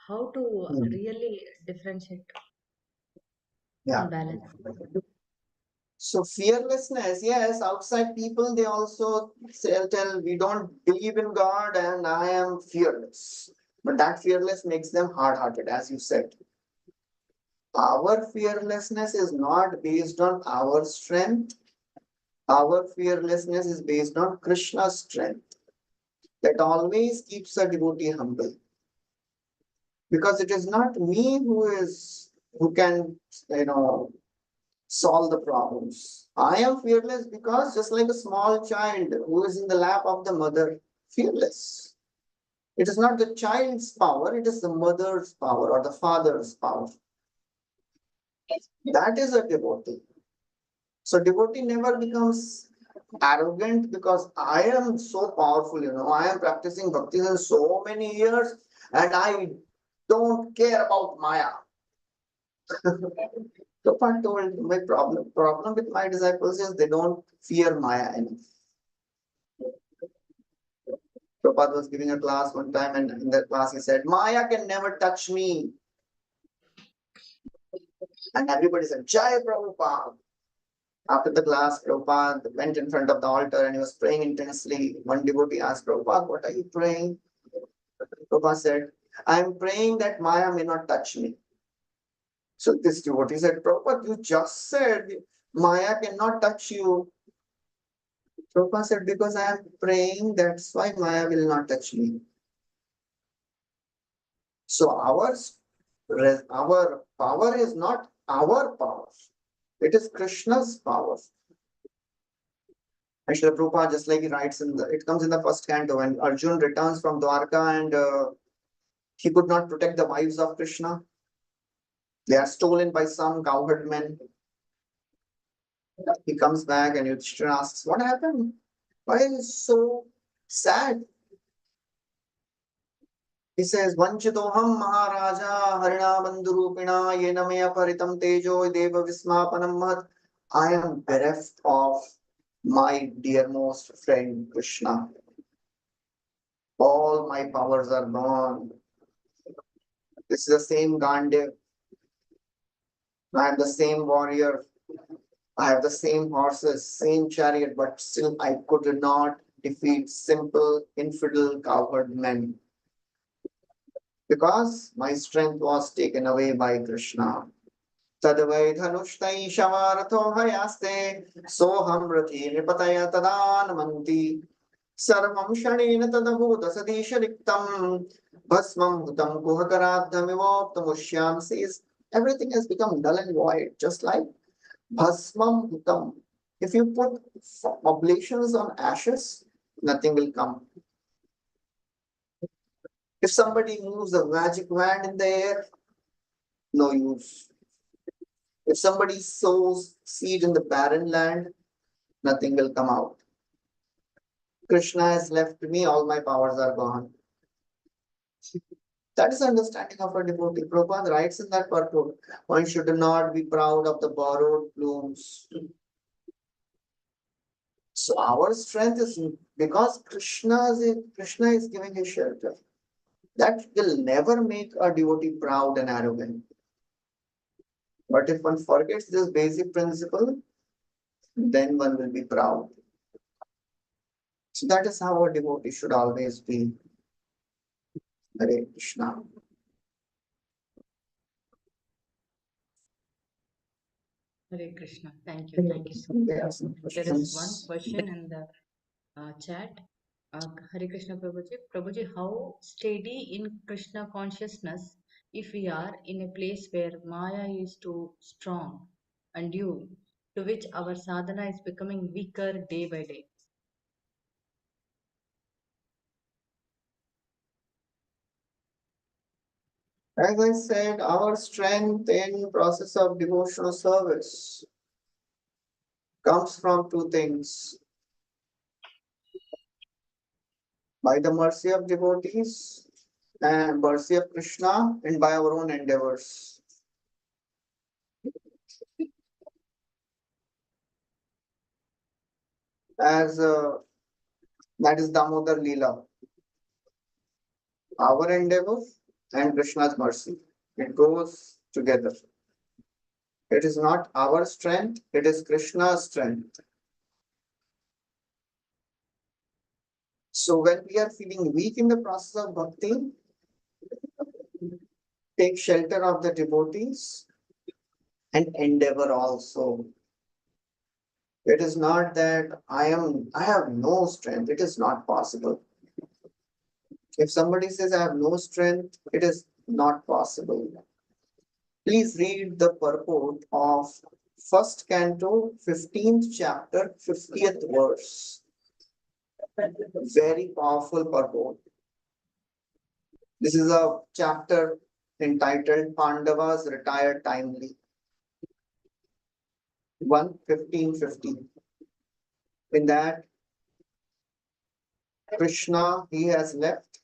how to really differentiate and balance? So fearlessness, yes, outside people, they also tell we don't believe in God and I am fearless. But that fearless makes them hard-hearted, as you said. Our fearlessness is not based on our strength. Our fearlessness is based on Krishna's strength. That always keeps a devotee humble. Because it is not me who can, solve the problems. I am fearless because just like a small child who is in the lap of the mother, fearless. It is not the child's power, it is the mother's power or the father's power. That is a devotee. So devotee never becomes arrogant because I am so powerful, I am practicing bhakti in so many years and I don't care about Maya. Prabhupada told my problem with my disciples is they don't fear Maya enough. Prabhupada was giving a class one time and in that class he said, Maya can never touch me. And everybody said, Jai Prabhupada. After the class, Prabhupada went in front of the altar and he was praying intensely. One devotee asked Prabhupada, what are you praying? Prabhupada said, I am praying that Maya may not touch me. So this devotee said, Prabhupada, you just said Maya cannot touch you. Prabhupada said, because I am praying, that's why Maya will not touch me. So our power is not our power. It is Krishna's power. And Srila Prabhupada, just like he writes it comes in the first canto, when Arjun returns from Dwarka and he could not protect the wives of Krishna. They are stolen by some cowherd men. He comes back and Yudhishthira asks, what happened? Why are you so sad? He says, Vanchitoham Maharaja Harina Bandhurupina Yename Aparitam Tejo Deva Vismapanam Mahat. I am bereft of my dearmost friend Krishna. All my powers are gone. This is the same Gandev. I am the same warrior. I have the same horses, same chariot, but still I could not defeat simple infidel cowherd men. Because my strength was taken away by Krishna. Tadvai dhanushtai shavaratho hayaste soham rati nipataya tadanamanti sarvam shanena tadabhuta sadishariktam bhasmam hutam kuhakaradhamivoptamushyam. Says everything has become dull and void, just like bhasmam hutam. If you put oblations on ashes, nothing will come. If somebody moves a magic wand in the air, no use. If somebody sows seed in the barren land, nothing will come out. Krishna has left me, all my powers are gone. That is understanding of a devotee. Prabhupada writes in that purport, one should not be proud of the borrowed plumes. So our strength is because Krishna is giving his shelter. That will never make a devotee proud and arrogant. But if one forgets this basic principle, then one will be proud. So that is how a devotee should always be. Hare Krishna. Hare Krishna. Thank you. Thank you so much. There are some There is one questions. question in the chat. Hare Krishna Prabhuji. Prabhuji, how steady in Krishna consciousness if we are in a place where Maya is too strong and due to which our sadhana is becoming weaker day by day? As I said, our strength in process of devotional service comes from two things. By the mercy of devotees and mercy of Krishna, and by our own endeavors. As that is Damodar Leela. Our endeavor and Krishna's mercy. It goes together. It is not our strength, it is Krishna's strength. So when we are feeling weak in the process of bhakti, take shelter of the devotees and endeavor also. It is not that I have no strength. It is not possible. If somebody says I have no strength, it is not possible. Please read the purport of first canto, 15th chapter, 50th verse. Very powerful purport. This is a chapter entitled Pandavas Retire Timely. 1:15:50. In that, Krishna, he has left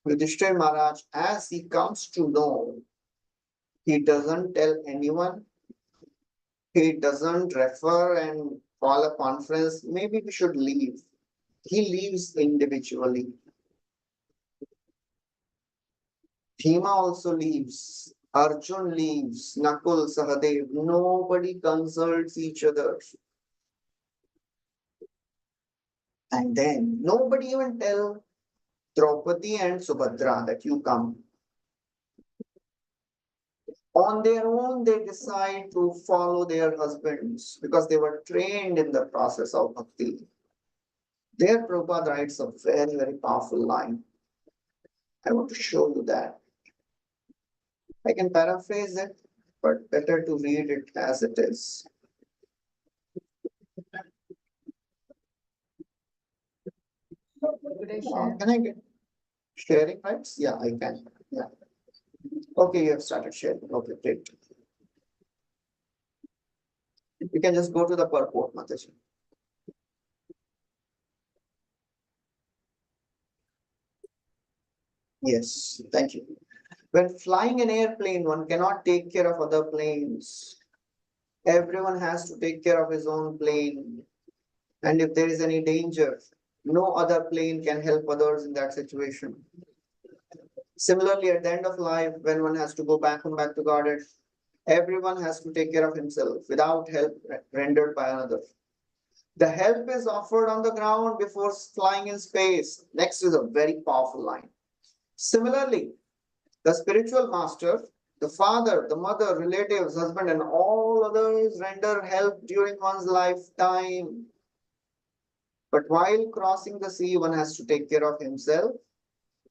Yudhishthira Maharaj as he comes to know. He doesn't tell anyone. He doesn't refer and call a conference. Maybe we should leave. He leaves individually. Bhima also leaves. Arjun leaves. Nakul, Sahadev. Nobody consults each other. And then nobody even tell Draupadi and Subhadra that you come. On their own, they decide to follow their husbands because they were trained in the process of bhakti. There, Prabhupada writes a very, very powerful line. I want to show you that. I can paraphrase it, but better to read it as it is. Could I share? Can I get sharing rights? Yeah, I can. Yeah. Okay, you have started sharing. Okay, great. You can just go to the purport, Mataji. Yes, thank you. When flying an airplane, one cannot take care of other planes. Everyone has to take care of his own plane. And if there is any danger, no other plane can help others in that situation. Similarly, at the end of life, when one has to go back to Godhead, everyone has to take care of himself without help rendered by another. The help is offered on the ground before flying in space. Next is a very powerful line. Similarly, the spiritual master, the father, the mother, relatives, husband, and all others render help during one's lifetime. But while crossing the sea, one has to take care of himself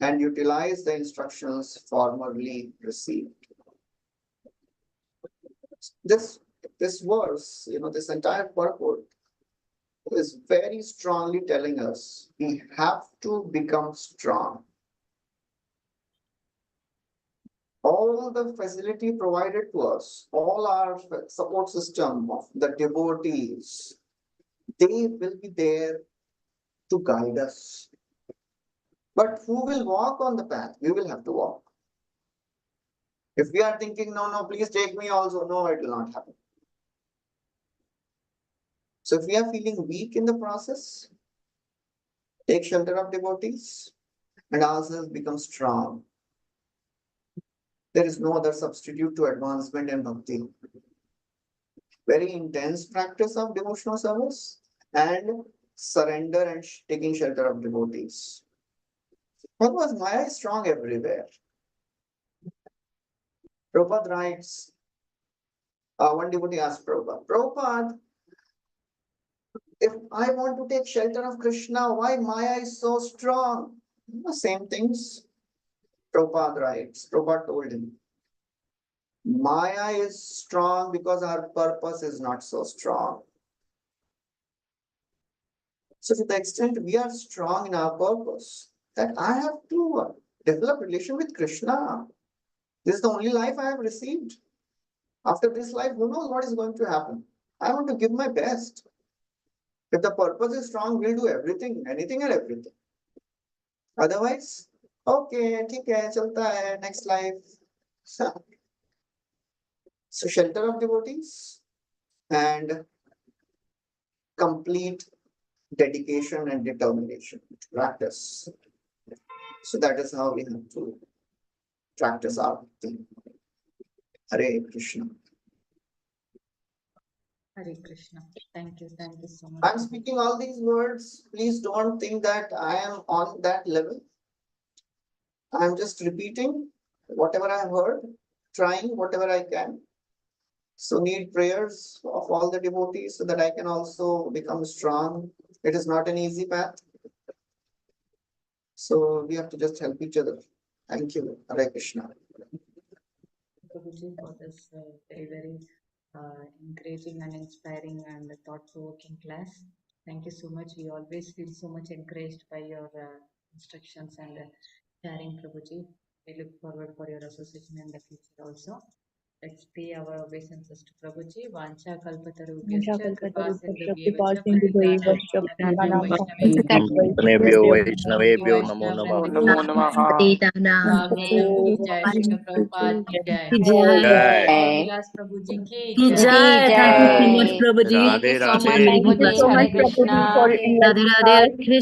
and utilize the instructions formerly received. This verse, this entire purport who is very strongly telling us we have to become strong. All the facility provided to us, all our support system of the devotees, they will be there to guide us. But who will walk on the path? We will have to walk. If we are thinking, no, please take me also, no, it will not happen. So if we are feeling weak in the process, take shelter of devotees and ourselves become strong. There is no other substitute to advancement in bhakti. Very intense practice of devotional service and surrender and taking shelter of devotees. What was Maya is strong everywhere. Prabhupada writes, one devotee asked Prabhupada, if I want to take shelter of Krishna, why Maya is so strong? The same things Prabhupada writes. Prabhupada told him, Maya is strong because our purpose is not so strong. So to the extent we are strong in our purpose, that I have to develop relation with Krishna. This is the only life I have received. After this life, who knows what is going to happen? I want to give my best. If the purpose is strong, we'll do everything, anything and everything. Otherwise, okay, theek hai, chalta hai, next life. So shelter of devotees and complete dedication and determination to practice. So that is how we have to practice our bhakti. Hare Krishna. Hare Krishna. Thank you so much. I'm speaking all these words. Please don't think that I am on that level. I'm just repeating whatever I have heard, trying whatever I can. So need prayers of all the devotees so that I can also become strong. It is not an easy path. So we have to just help each other. Thank you. Hare Krishna. Prabhuji, for this very encouraging and inspiring and thought-provoking class. Thank you so much. We always feel so much encouraged by your instructions and sharing, Prabhuji. We look forward for your association in the future also. Let's pay our obeisances to Prabhuji. Vancha kalpatarubhyascha kripa sindhubhyeva pratitanam Vaishnavebhyo Vaishnavebhyo Namo Namah. Namo Namaha. की जय श्रील प्रभुपाद की जय Jai. और विलास प्रभु जी की Ki जय jai. Thank you so much, Prabhuji. Radhe Such a Radhe. beautiful Thank you. class. Hare Hare Krishna. Radhe Radhe. Hare Krishna.